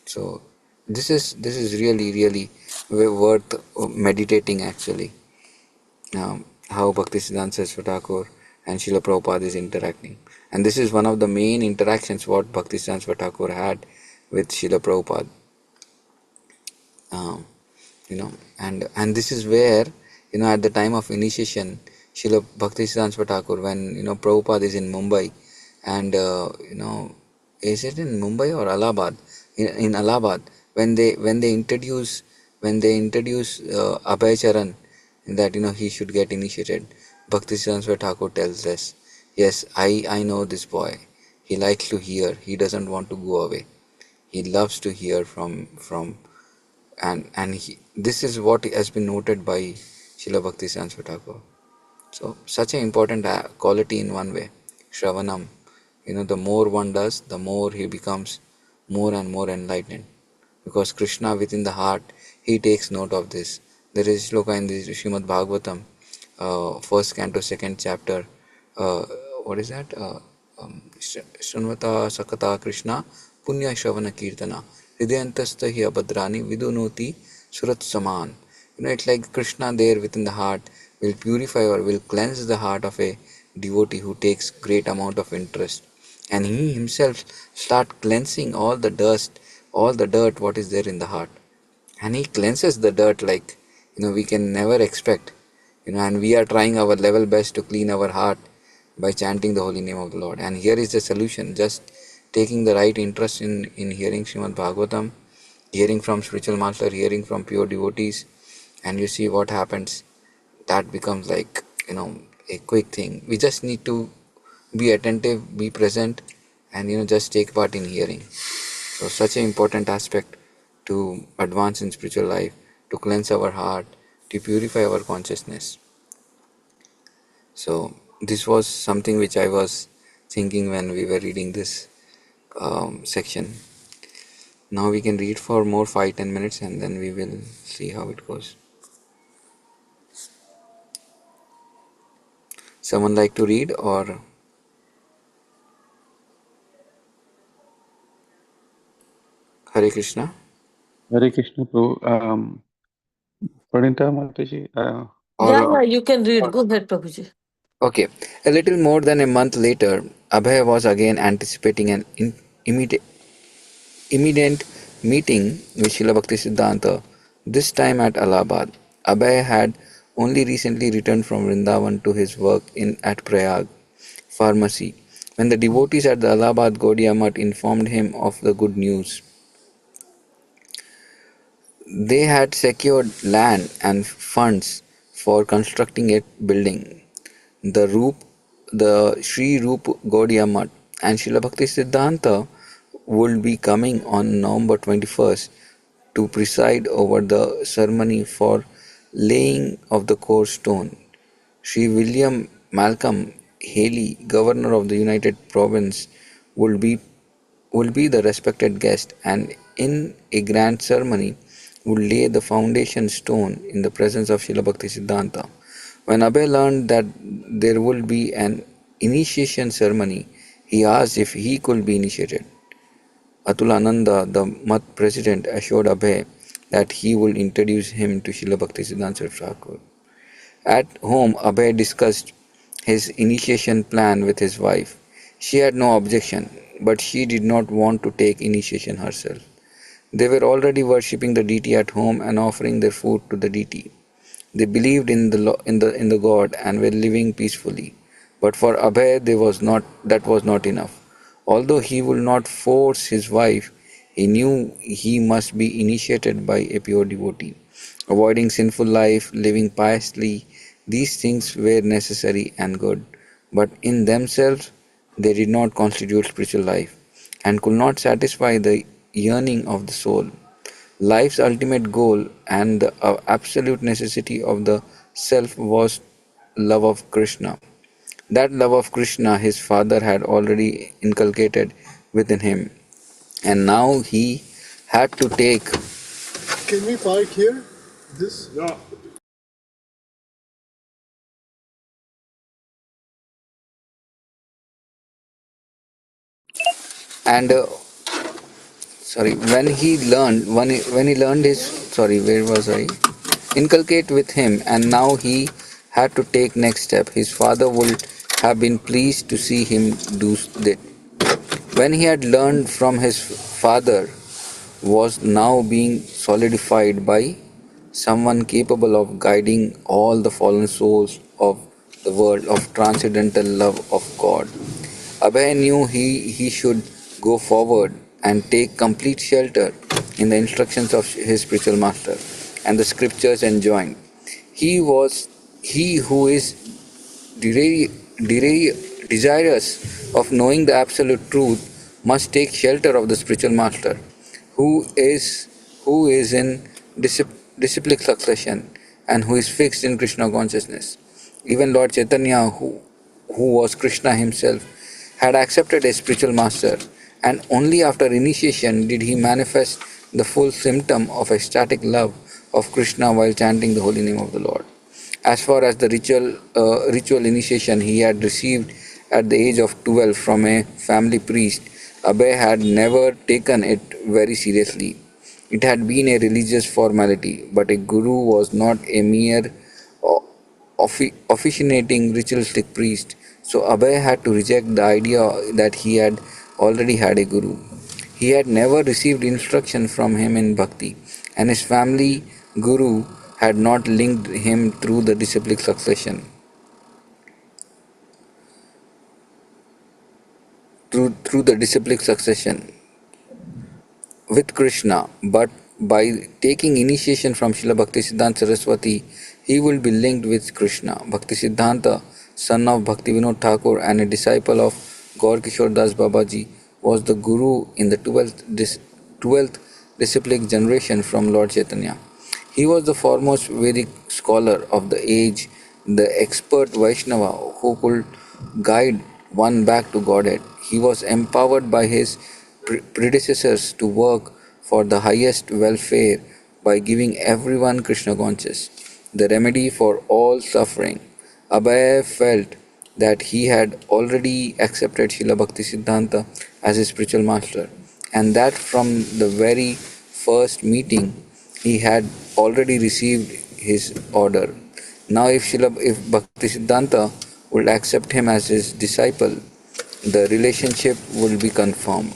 So this is really worth meditating actually. How Bhaktisiddhanta Saraswati Thakur and Srila Prabhupada is interacting. And this is one of the main interactions what Bhaktisiddhanta Saraswati Thakur had with Srila Prabhupada. Um, and this is where, at the time of initiation, Srila Bhaktisiddhanta Saraswati Thakur, when, Prabhupada is in Mumbai, and, is it in Mumbai or Allahabad? In Allahabad, when they introduce Abhay Charan, that, he should get initiated, Bhaktisiddhanta Saraswati Thakur tells us, yes, I know this boy. He likes to hear. He doesn't want to go away. He loves to hear from this is what has been noted by Srila Bhakti Saraswati Thakur. So such an important quality in one way, Shravanam. The more one does, the more he becomes more and more enlightened. Because Krishna within the heart, he takes note of this. There is shloka in the Srimad Bhagavatam, first canto, second chapter. What is that? Shrunvata Sakata Krishna Punya Shravana Kirtana Hridayantastha hi abhadrani vidunoti surat saman. It's like Krishna there within the heart will purify or will cleanse the heart of a devotee who takes great amount of interest. And he himself start cleansing all the dust, all the dirt what is there in the heart. And he cleanses the dirt like, we can never expect, and we are trying our level best to clean our heart by chanting the holy name of the Lord. And here is the solution: just taking the right interest in hearing Srimad Bhagavatam, hearing from spiritual master, hearing from pure devotees, and you see what happens. That becomes like, a quick thing. We just need to be attentive, be present, and just take part in hearing. So such an important aspect to advance in spiritual life, to cleanse our heart, to purify our consciousness. So this was something which I was thinking when we were reading this section. Now we can read for more 5-10 minutes and then we will see how it goes. Someone like to read, or Hare Krishna? Hare Krishna, Prabhu. Pranita Mataji, Yeah, Or you can read. Go ahead, Prabhuji. okay, a little more than a month later, Abhay was again anticipating an immediate meeting with Srila Bhaktisiddhanta, this time at Allahabad. Abhay had only recently returned from Vrindavan to his work at Prayag pharmacy when the devotees at the Allahabad Gaudiya Mutt informed him of the good news. They had secured land and funds for constructing a building. The Sri Rup Gaudiya Mutt and Srila Bhakti Siddhanta would be coming on November 21st to preside over the ceremony for laying of the core stone. Sri William Malcolm Haley, Governor of the United Province, would be would be the respected guest, and in a grand ceremony would lay the foundation stone in the presence of Srila Bhakti Siddhanta. When Abhay learned that there would be an initiation ceremony, he asked if he could be initiated. Atulananda, the Mutt president, assured Abhay that he would introduce him to Srila Bhakti Siddhanta Thakur. At home, Abhay discussed his initiation plan with his wife. She had no objection, but she did not want to take initiation herself. They were already worshipping the deity at home and offering their food to the deity. They believed in the God and were living peacefully. But for Abhay, that was not enough. Although he would not force his wife, he knew he must be initiated by a pure devotee. Avoiding sinful life, living piously, these things were necessary and good, but in themselves they did not constitute spiritual life and could not satisfy the yearning of the soul. Life's ultimate goal and the absolute necessity of the self was love of Krishna. That love of Krishna his father had already inculcated within him, and now he had to take. Can we park here? This? Yeah. And sorry, when he learned his, sorry, where was I? Inculcate with him, and now he had to take next step. His father would have been pleased to see him do that. When he had learned from his father was now being solidified by someone capable of guiding all the fallen souls of the world of transcendental love of God. Abhay knew he should go forward and take complete shelter in the instructions of his spiritual master and the scriptures enjoined. He was he who is desirous of knowing the absolute truth must take shelter of the spiritual master, who is in disciplic succession and who is fixed in Krishna consciousness. Even Lord Chaitanya, who was Krishna himself, had accepted a spiritual master, and only after initiation did he manifest the full symptom of ecstatic love of Krishna while chanting the holy name of the Lord. As far as the ritual initiation he had received at the age of 12 from a family priest, Abhay had never taken it very seriously. It had been a religious formality, but a guru was not a mere officiating ritualistic priest, so Abhay had to reject the idea that he had already had a guru. He had never received instruction from him in bhakti, and his family guru had not linked him through the disciplic succession. Through the disciplic succession with Krishna, but by taking initiation from Srila Bhaktisiddhanta Saraswati, he will be linked with Krishna. Bhaktisiddhanta, son of Bhaktivinoda Thakur and a disciple of Gaur Kishore Das Babaji, was the guru in the 12th disciplic generation from Lord Chaitanya. He was the foremost Vedic scholar of the age, the expert Vaishnava who could guide one back to Godhead. He was empowered by his predecessors to work for the highest welfare by giving everyone Krishna conscious, the remedy for all suffering. Abhay felt that he had already accepted Srila Bhaktisiddhanta as his spiritual master, and that from the very first meeting he had already received his order. Now, if Bhaktisiddhanta would accept him as his disciple, the relationship will be confirmed.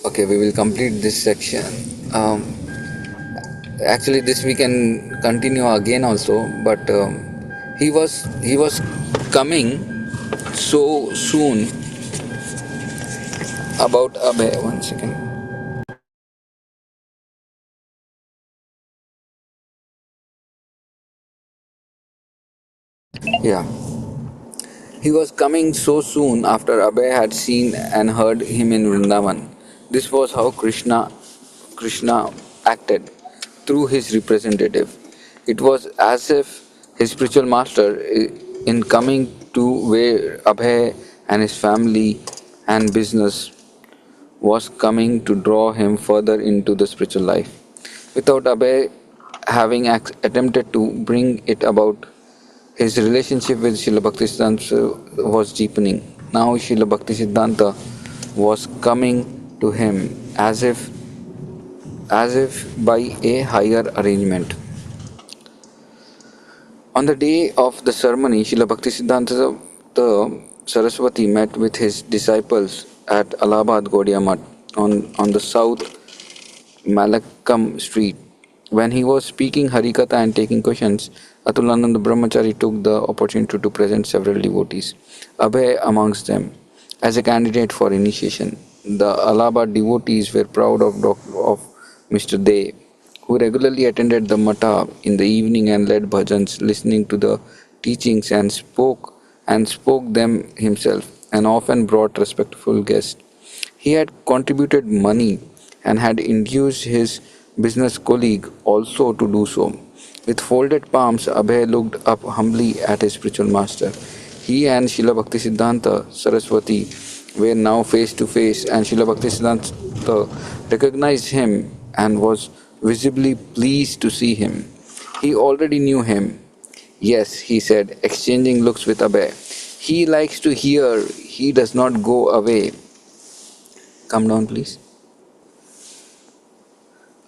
Okay, we will complete this section. Actually, this we can continue again also, but he was coming so soon about Abhay. 1 second. Yeah. He was coming so soon after Abhay had seen and heard him in Vrindavan. This was how Krishna acted through his representative. It was as if his spiritual master, in coming to where Abhay and his family and business was coming to draw him further into the spiritual life. Without Abhay having attempted to bring it about, his relationship with Srila Bhaktisiddhanta was deepening. Now Srila Bhaktisiddhanta was coming to him as if by a higher arrangement. On the day of the ceremony, Srila Bhaktisiddhanta Saraswati met with his disciples at Allahabad Gaudiya Math on the south Malakam Street. When he was speaking Harikatha and taking questions, Atulananda Brahmachari took the opportunity to present several devotees, Abhay amongst them, as a candidate for initiation. The Allahabad devotees were proud of Mr. De, who regularly attended the matha in the evening and led bhajans, listening to the teachings and spoke them himself, and often brought respectful guests. He had contributed money and had induced his business colleague also to do so. With folded palms, Abhay looked up humbly at his spiritual master. He and Srila Bhaktisiddhanta Saraswati were now face to face, and Srila Bhaktisiddhanta recognized him and was visibly pleased to see him. He already knew him. Yes, he said, exchanging looks with Abhay. He likes to hear, he does not go away. Come down, please.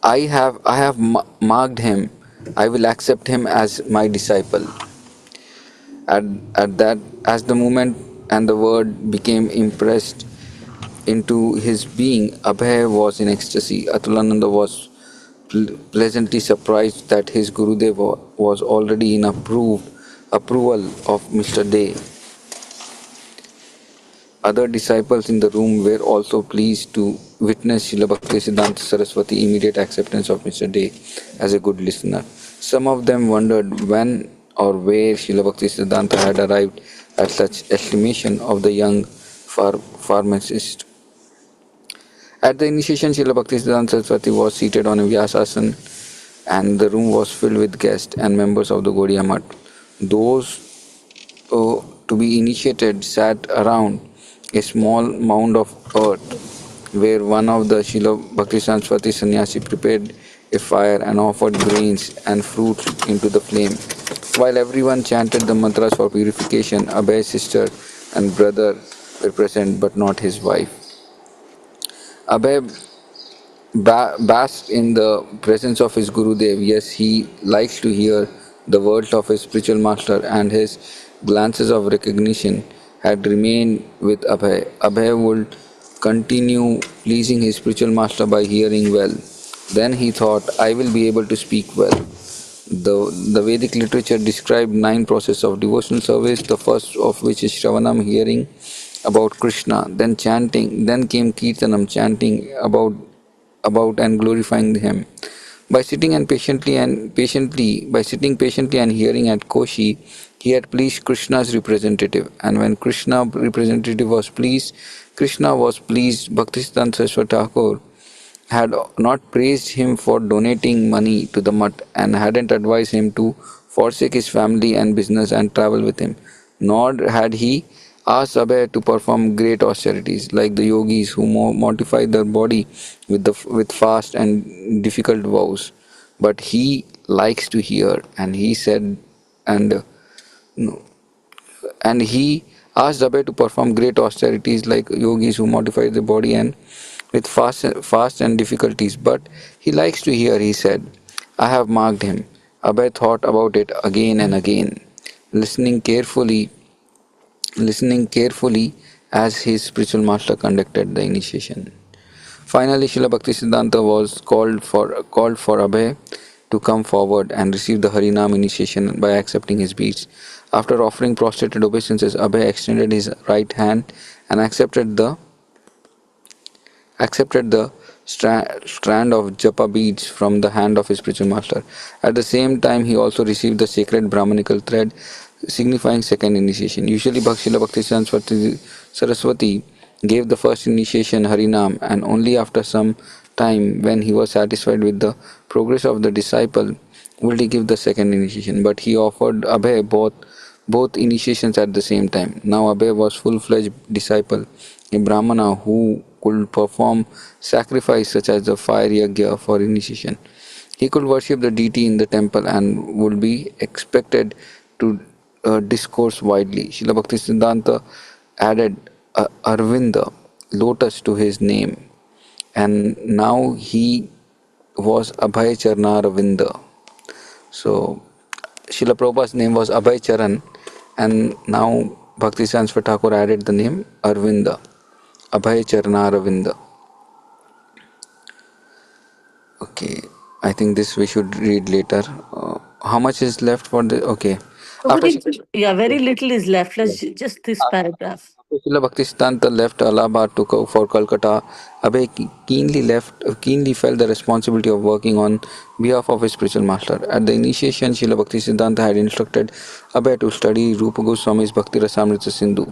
I have marked him. I will accept him as my disciple. At, at that, as the moment and the word became impressed into his being, Abhay was in ecstasy. Atulananda was pleasantly surprised that his Gurudev was already in approval of Mr. De. Other disciples in the room were also pleased to witness Srila Bhaktisiddhanta Saraswati immediate acceptance of Mr. De as a good listener. Some of them wondered when or where Srila Bhaktisiddhanta had arrived at such estimation of the young pharmacist. At the initiation, Srila Bhaktisiddhanta Saraswati was seated on a Vyasasana, and the room was filled with guests and members of the Gaudiya Math. Those to be initiated sat around a small mound of earth where one of the Srila Bhakti Saraswati sannyasi prepared a fire and offered grains and fruit into the flame. While everyone chanted the mantras for purification, Abhay's sister and brother were present but not his wife. Abhay basked in the presence of his Gurudev. Yes, he likes to hear the words of his spiritual master, and his glances of recognition had remained with Abhay. Abhay would continue pleasing his spiritual master by hearing well. Then he thought, I will be able to speak well. The Vedic literature described 9 processes of devotional service, the first of which is Shravanam, hearing about Krishna, then chanting, then came Kirtanam, chanting about and glorifying him. By sitting by sitting patiently and hearing at Koshi, he had pleased Krishna's representative, and when Krishna representative was pleased, Krishna was pleased. Bhaktisiddhanta Saraswati Thakur had not praised him for donating money to the mutt and hadn't advised him to forsake his family and business and travel with him, nor had he asked Abhay to perform great austerities like the yogis who mortify their body with fast and difficult vows. But he likes to hear, and he said, and and he asked Abhay to perform great austerities like yogis who modify the body and with fast and difficulties. But he likes to hear, he said. I have marked him. Abhay thought about it again and again, listening carefully, listening carefully as his spiritual master conducted the initiation. Finally, Srila Bhaktisiddhanta was called for Abhay to come forward and receive the Harinam initiation by accepting his beads. After offering prostrated obeisances, Abhay extended his right hand and accepted the strand of japa beads from the hand of his spiritual master. At the same time, he also received the sacred Brahmanical thread signifying second initiation. Usually, Bhakshila Bhakti Saraswati gave the first initiation Harinam, and only after some time, when he was satisfied with the progress of the disciple, would he give the second initiation. But he offered Abhay both initiations at the same time. Now Abhay was full-fledged disciple, a Brahmana who could perform sacrifice such as the fire yagya for initiation. He could worship the deity in the temple and would be expected to discourse widely. Srila Bhaktisiddhanta added Arvinda, lotus, to his name, and now he was Abhay Charna Ravinda. So Srila Prabhupada's name was Abhay Charan, and now Bhakti Saraswati Thakur added the name Arvinda, Abhay Charna Ravinda. Okay, I think this we should read later. How much is left for the? Okay, after Yeah, very little is left. Let's just this paragraph. Srila Bhaktisiddhanta left Allahabad to go for Calcutta. Abhay keenly felt the responsibility of working on behalf of his spiritual master. At the initiation, Srila Bhaktisiddhanta had instructed Abhay to study Rupa Goswami's Bhakti Rasamrita Sindhu,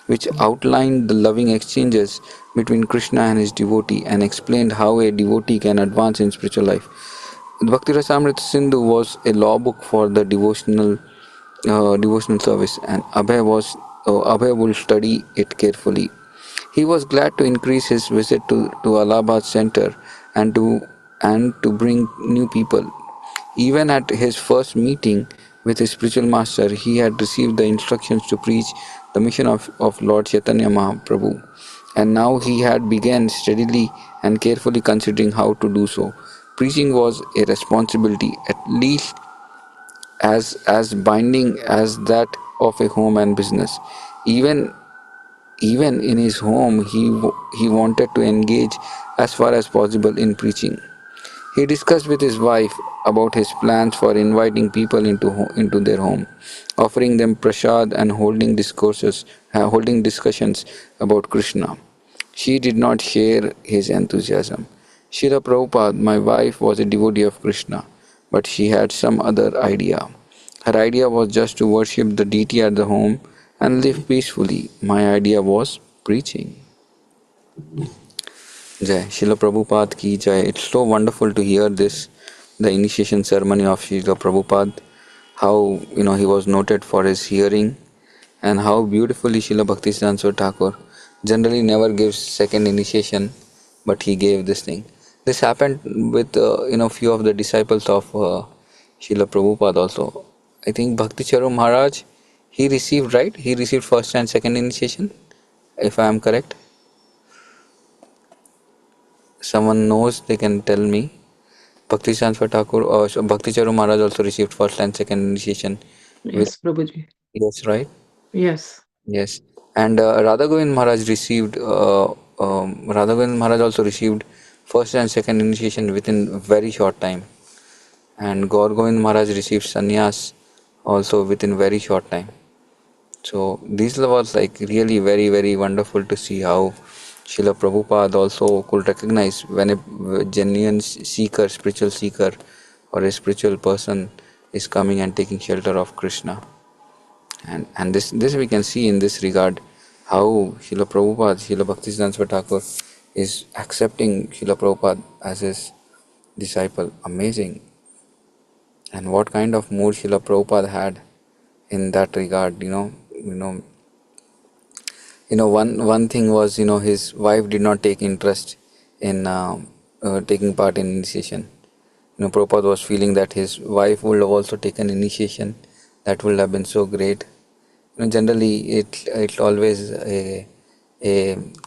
which outlined the loving exchanges between Krishna and his devotee and explained how a devotee can advance in spiritual life. Bhakti Rasamrita Sindhu was a law book for the devotional service, and Abhay would study it carefully. He was glad to increase his visit to Allahabad center and to bring new people. Even at his first meeting with his spiritual master, he had received the instructions to preach the mission of Lord Chaitanya Mahaprabhu, and now he had begun steadily and carefully considering how to do so. Preaching was a responsibility at least as binding as that of a home and business. Even in his home, he wanted to engage as far as possible in preaching. He discussed with his wife about his plans for inviting people into their home, offering them prasad and holding discussions about Krishna. She did not share his enthusiasm. Srila Prabhupada, my wife, was a devotee of Krishna, but she had some other idea. Her idea was just to worship the deity at the home and live peacefully. My idea was preaching. Jai, Srila Prabhupada ki Jai. It's so wonderful to hear this, the initiation ceremony of Srila Prabhupada, how he was noted for his hearing, and how beautifully Srila Bhaktisiddhanta Thakur generally never gives second initiation, but he gave this thing. This happened with few of the disciples of Srila Prabhupada also. I think Bhakti Charu Maharaj, he received, right? He received first and second initiation, if I am correct. Someone knows, they can tell me. Bhakti Saraswati Thakur or Bhakti Charu Maharaj also received first and second initiation. Yes, Prabhuji. Yes, right? Yes. Yes. And Radha Govind Maharaj received Radha Govind Maharaj also received first and second initiation within very short time, and Gaur Govind Maharaj received sannyas also within very short time. So this was like really very very wonderful to see how Srila Prabhupada also could recognize when a genuine seeker, spiritual seeker, or a spiritual person is coming and taking shelter of Krishna. And this we can see in this regard how Srila Prabhupada, Srila Bhaktisiddhanta Thakur is accepting Srila Prabhupada as his disciple. Amazing. And what kind of mood Srila Prabhupada had in that regard, one thing was, his wife did not take interest in taking part in initiation. Prabhupada was feeling that his wife would have also taken initiation. That would have been so great. Generally it always a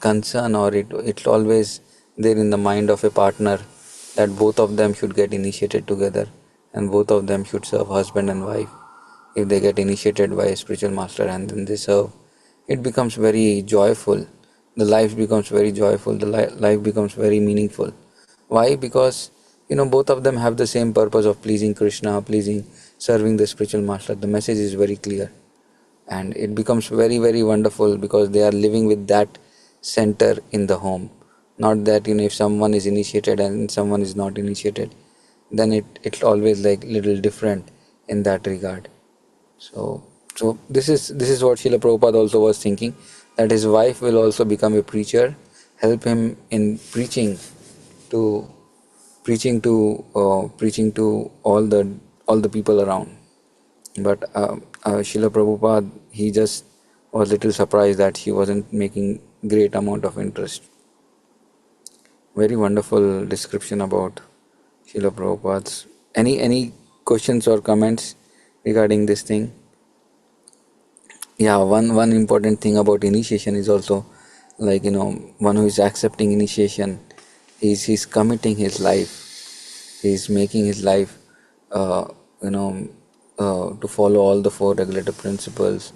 concern, or it always there in the mind of a partner that both of them should get initiated together and both of them should serve husband and wife. If they get initiated by a spiritual master and then they serve, it becomes very joyful. The life becomes very joyful. The life becomes very meaningful. Why? Because both of them have the same purpose of pleasing Krishna, pleasing, serving the spiritual master. The message is very clear, and it becomes very very wonderful because they are living with that center in the home. Not that if someone is initiated and someone is not initiated, then it's always like little different in that regard. So this is what Srila Prabhupada also was thinking, that his wife will also become a preacher, help him in to preaching to all the people around. But Srila Prabhupada, he just was little surprised that she wasn't making great amount of interest. Very wonderful description about Srila Prabhupada's. Any questions or comments regarding this thing? Yeah, one important thing about initiation is also, like one who is accepting initiation, he's committing his life. He's making his life, uh, you know, to follow all the four regulative principles,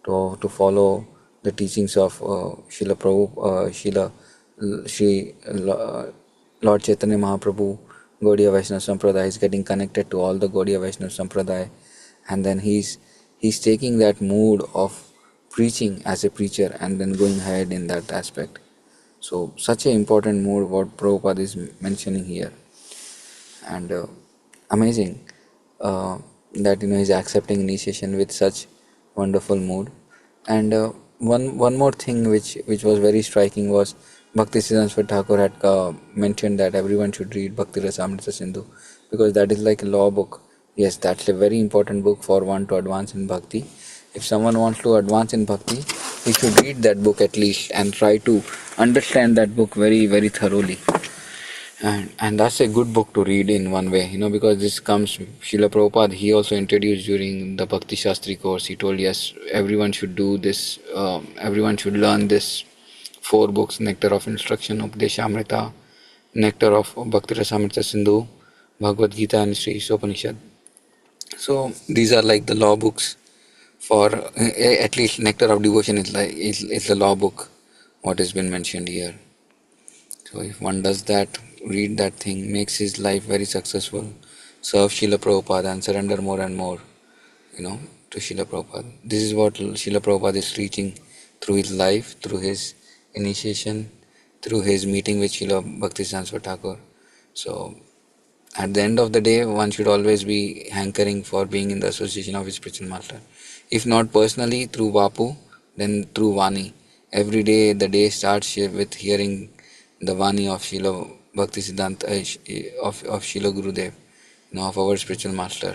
to follow the teachings of Srila Prabhu, Lord Chaitanya Mahaprabhu, Gaudiya Vaishnava Sampradaya. Is getting connected to all the Gaudiya Vaishnava Sampradaya, and then he's taking that mood of preaching as a preacher and then going ahead in that aspect. So such an important mood what Prabhupada is mentioning here, and amazing that he's accepting initiation with such wonderful mood. And one more thing which was very striking was Bhakti Siddhanta Thakur had mentioned that everyone should read Bhakti Rasamrita Sindhu, because that is like a law book. Yes, that's a very important book for one to advance in bhakti. If someone wants to advance in bhakti, he should read that book at least and try to understand that book very very thoroughly. And that's a good book to read in one way, because this comes, Srila Prabhupada, he also introduced during the Bhakti Shastri course, he told, yes, everyone should do this, everyone should learn this four books, Nectar of Instruction, Upadeshamrita, Nectar of Bhakti Rasamrita Sindhu, Bhagavad Gita and Sri Isopanishad. So these are like the law books for, at least Nectar of Devotion is the law book, what has been mentioned here. So if one does that, read that thing, makes his life very successful, serve Srila Prabhupada and surrender more and more, to Srila Prabhupada. This is what Srila Prabhupada is teaching through his life, through his initiation, through his meeting with Srila Bhaktisiddhanta Thakur. So at the end of the day, one should always be hankering for being in the association of his spiritual master. If not personally through Vapu, then through Vani. Every day, the day starts with hearing the Vani of Srila Bhaktisiddhanta, of Srila Gurudev, of our spiritual master,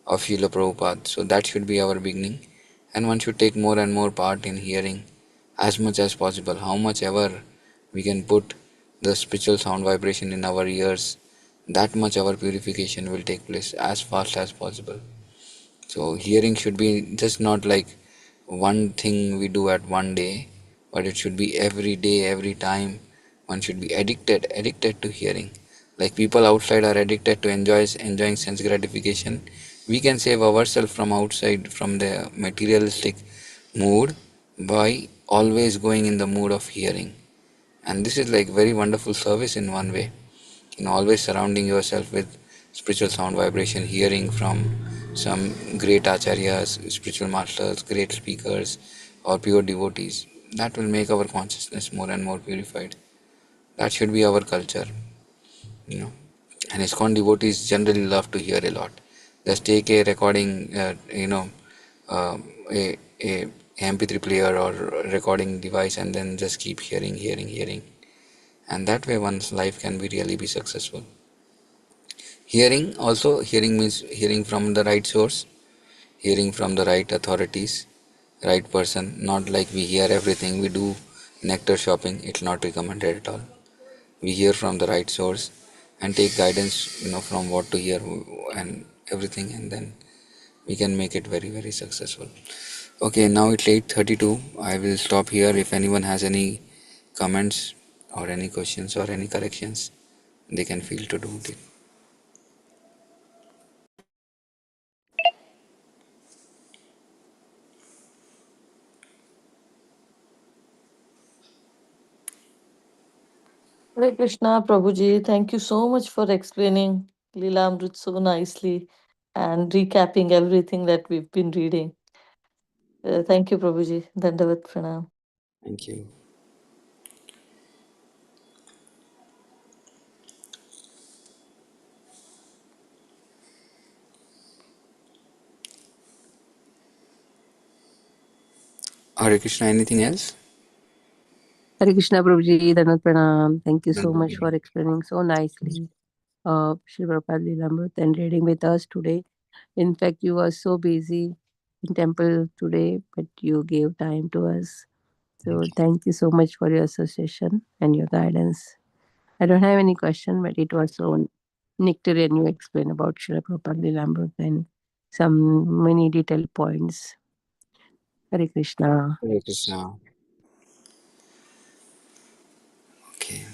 of Srila Prabhupada. So that should be our beginning. And one should take more and more part in hearing as much as possible. How much ever we can put the spiritual sound vibration in our ears, that much our purification will take place as fast as possible. So hearing should be just not like one thing we do at one day, but it should be every day, every time. One should be addicted to hearing. Like people outside are addicted to enjoying sense gratification. We can save ourselves from outside, from the materialistic mood, by always going in the mood of hearing. And this is like very wonderful service in one way. Always surrounding yourself with spiritual sound vibration, hearing from some great acharyas, spiritual masters, great speakers, or pure devotees. That will make our consciousness more and more purified. That should be our culture, you know. And ISKCON devotees generally love to hear a lot. Just take a recording, uh, a MP3 player or recording device, and then just keep hearing, and that way one's life can be really be successful. Hearing means hearing from the right source, hearing from the right authorities, right person. Not like we hear everything, we do nectar shopping. It's not recommended at all. We hear from the right source and take guidance, from what to hear and everything, and then we can make it very, very successful. Okay, now it's 8:32. I will stop here. If anyone has any comments or any questions or any corrections, they can feel to do it. Hare Krishna, Prabhuji. Thank you so much for explaining Lilamrita so nicely and recapping everything that we've been reading. Thank you, Prabhuji. Dandavat Pranam. Thank you. Hare Krishna, anything else? Hare Krishna Prabhuji, Dhanat Pranam. Thank you so much for Dandavat. explaining so nicely Shri Prabhupada Lilamrita and reading with us today. In fact, you were so busy in temple today, but you gave time to us. So thank you so much for your association and your guidance. I don't have any question, but it was so nectarian you explained about Shri Prabhupada Lilamrita and some many detailed points. Hare Krishna. Hare Krishna. Okay.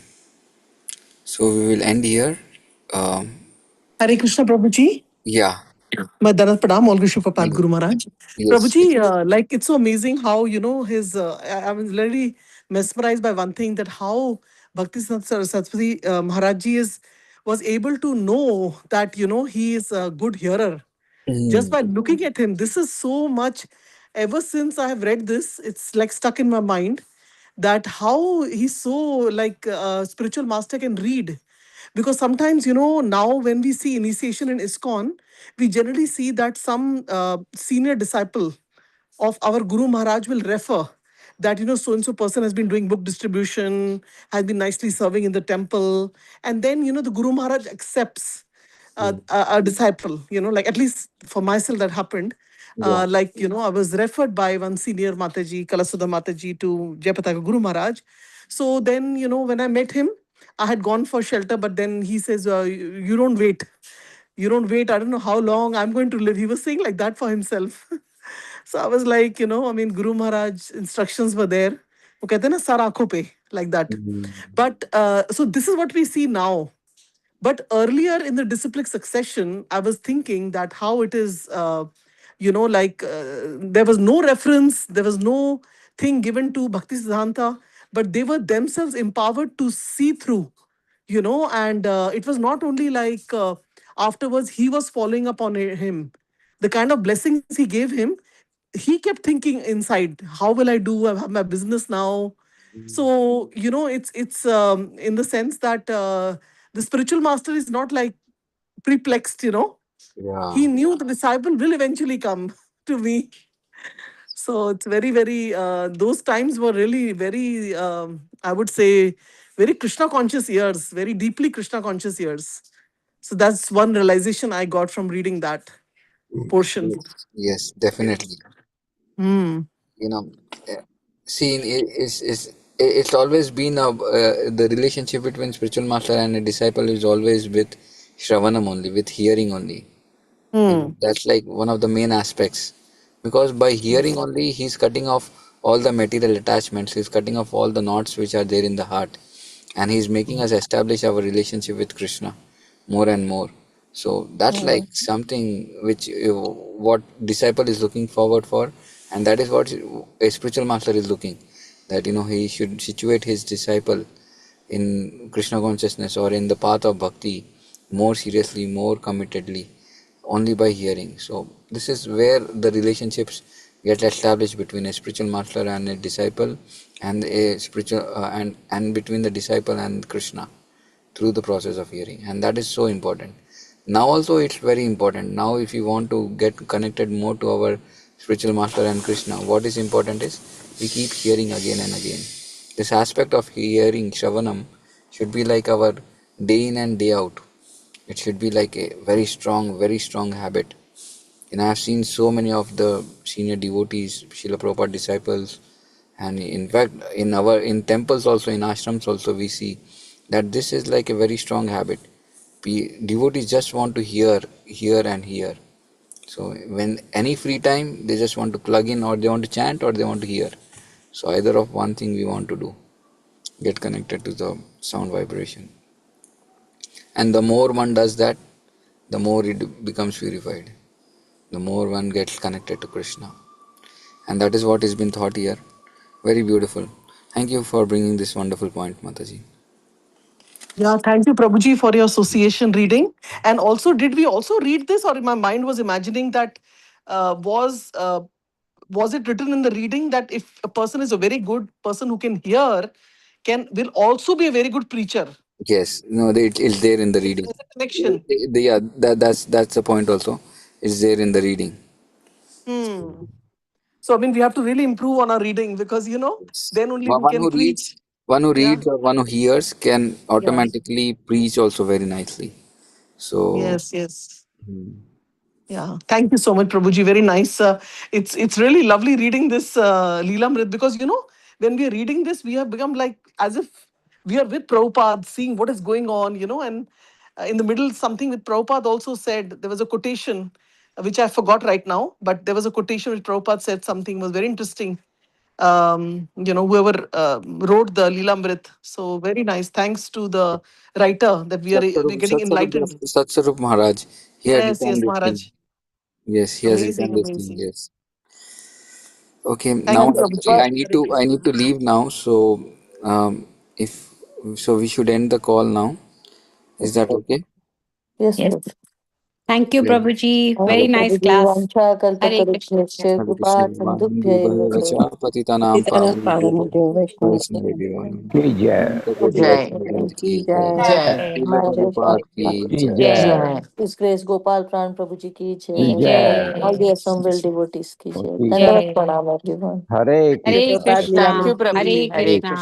So we will end here. Um, Hare Krishna, Prabhuji. yeah. My Danat Pranam, all Guru Prabhupada Yes. Guru Maharaj. Yes. Prabhuji, like it's so amazing how, his, I was really mesmerized by one thing that how Bhakti Saraswati Maharaj Ji was able to know that, he is a good hearer. Just Mm. by looking at him, this is so much, ever since I have read this, it's like stuck in my mind that how he's so like a spiritual master can read. Because sometimes, now when we see initiation in ISKCON, we generally see that some senior disciple of our Guru Maharaj will refer that, so and so person has been doing book distribution, has been nicely serving in the temple. And then, the Guru Maharaj accepts Mm. a disciple, like at least for myself that happened. Yeah. Like, I was referred by one senior Mataji, Kalasudha Mataji, to Jayapataka Guru Maharaj. So then, when I met him, I had gone for shelter, but then he says, you don't wait. You don't wait. I don't know how long I'm going to live. He was saying like that for himself. So I was like, Guru Maharaj instructions were there. वो कहते हैं ना sir आंखों पे, like that. Mm. But so this is what we see now. But earlier in the disciplic succession, I was thinking that how it is, like there was no reference, there was no thing given to Bhakti Siddhanta, but they were themselves empowered to see through, and it was not only like afterwards he was following up on him. The kind of blessings he gave him, he kept thinking inside, how will I do? I have my business now. So, it's in the sense that the spiritual master is not like perplexed, Yeah. he knew the disciple will eventually come to me. So it's very, very, those times were really very, I would say, very Krishna conscious years, very deeply Krishna conscious years. So that's one realization I got from reading that portion. Yes, definitely. Hmm. You know, uh, see, it's always been the relationship between spiritual master and a disciple is always with Shravanam only, with hearing only. Hmm. That's like one of the main aspects. Because by hearing only, he's cutting off all the material attachments, he's cutting off all the knots which are there in the heart, and he's making us establish our relationship with Krishna more and more. So that's Hmm. like something which what disciple is looking forward for, and that is what a spiritual master is looking. That he should situate his disciple in Krishna consciousness or in the path of bhakti more seriously, more committedly, only by hearing. So this is where the relationships get established between a spiritual master and a disciple, and a spiritual and between the disciple and Krishna through the process of hearing, and that is so important. Now also it's very important. Now if you want to get connected more to our spiritual master and Krishna, what is important is we keep hearing again and again. This aspect of hearing, Shravanam, should be like our day in and day out. It should be like a very strong habit. And I have seen so many of the senior devotees, Srila Prabhupada disciples, and in fact in temples also, in ashrams also, we see that this is like a very strong habit. Devotees just want to hear and hear. So when any free time, they just want to plug in, or they want to chant, or they want to hear. So either of one thing we want to do, get connected to the sound vibration. And the more one does that, the more it becomes purified. The more one gets connected to Krishna. And that is what is been taught here. Very beautiful. Thank you for bringing this wonderful point, Mataji. Yeah, thank you, Prabhuji, for your association reading. And also, did we also read this, or my mind was imagining that was it written in the reading that if a person is a very good person who can hear, will also be a very good preacher? Yes, no, it's there in the reading. There's a connection. Yeah, that's the point also. It's there in the reading. Hmm. So I mean, we have to really improve on our reading because then only we One can who preach. reads, one who Yeah. reads or one who hears can Yeah. automatically preach also very nicely. So, Yes. Yes. Yeah, thank you so much, Prabhuji. Very nice. It's really lovely reading this Lilamrita because when we are reading this, we have become like as if we are with Prabhupada, seeing what is going on, and in the middle, something with Prabhupada also said. There was a quotation which I forgot right now, but there was a quotation which Prabhupada said something was very interesting. Whoever wrote the Lilamrit. So very nice. Thanks to the writer that we're getting enlightened. Satsarup Maharaj, he had Yes, written yes, this thing. Maharaj. Yes, he has Amazing, written this thing. amazing. Yes. Okay, Thank now you, actually Prabhuji. I need to leave now. So, if so, we should end the call now. Is that okay? Yes, Yes. Prabhuji. Thank you, Yeah. Prabhuji. Thank Very you, Hare nice Prabhuji. class. Vancha Hare Krishna. kalpatarubhyascha Hare kripa Krishna. sindubhya Vacha Patitanam Pavanebhyo Vaishnavebhyo. की जय Santo Jai. Gopal Bharat की ki jai. जय Jai. Srila हमारे Prabhupada ki की jai. जय Jai. His Grace Gopal Pran Prabhuji ki की jai. जय All Jai. the assembled devotees ki jai. की Dandavat जय Jai. pranam everyone. Hare Hare Krishna Prabhupada Hare Thank Krishna. you, Lilamrita Krishna ki Hare Prabhuji. jai. Hare Hare Krishna. Krishna.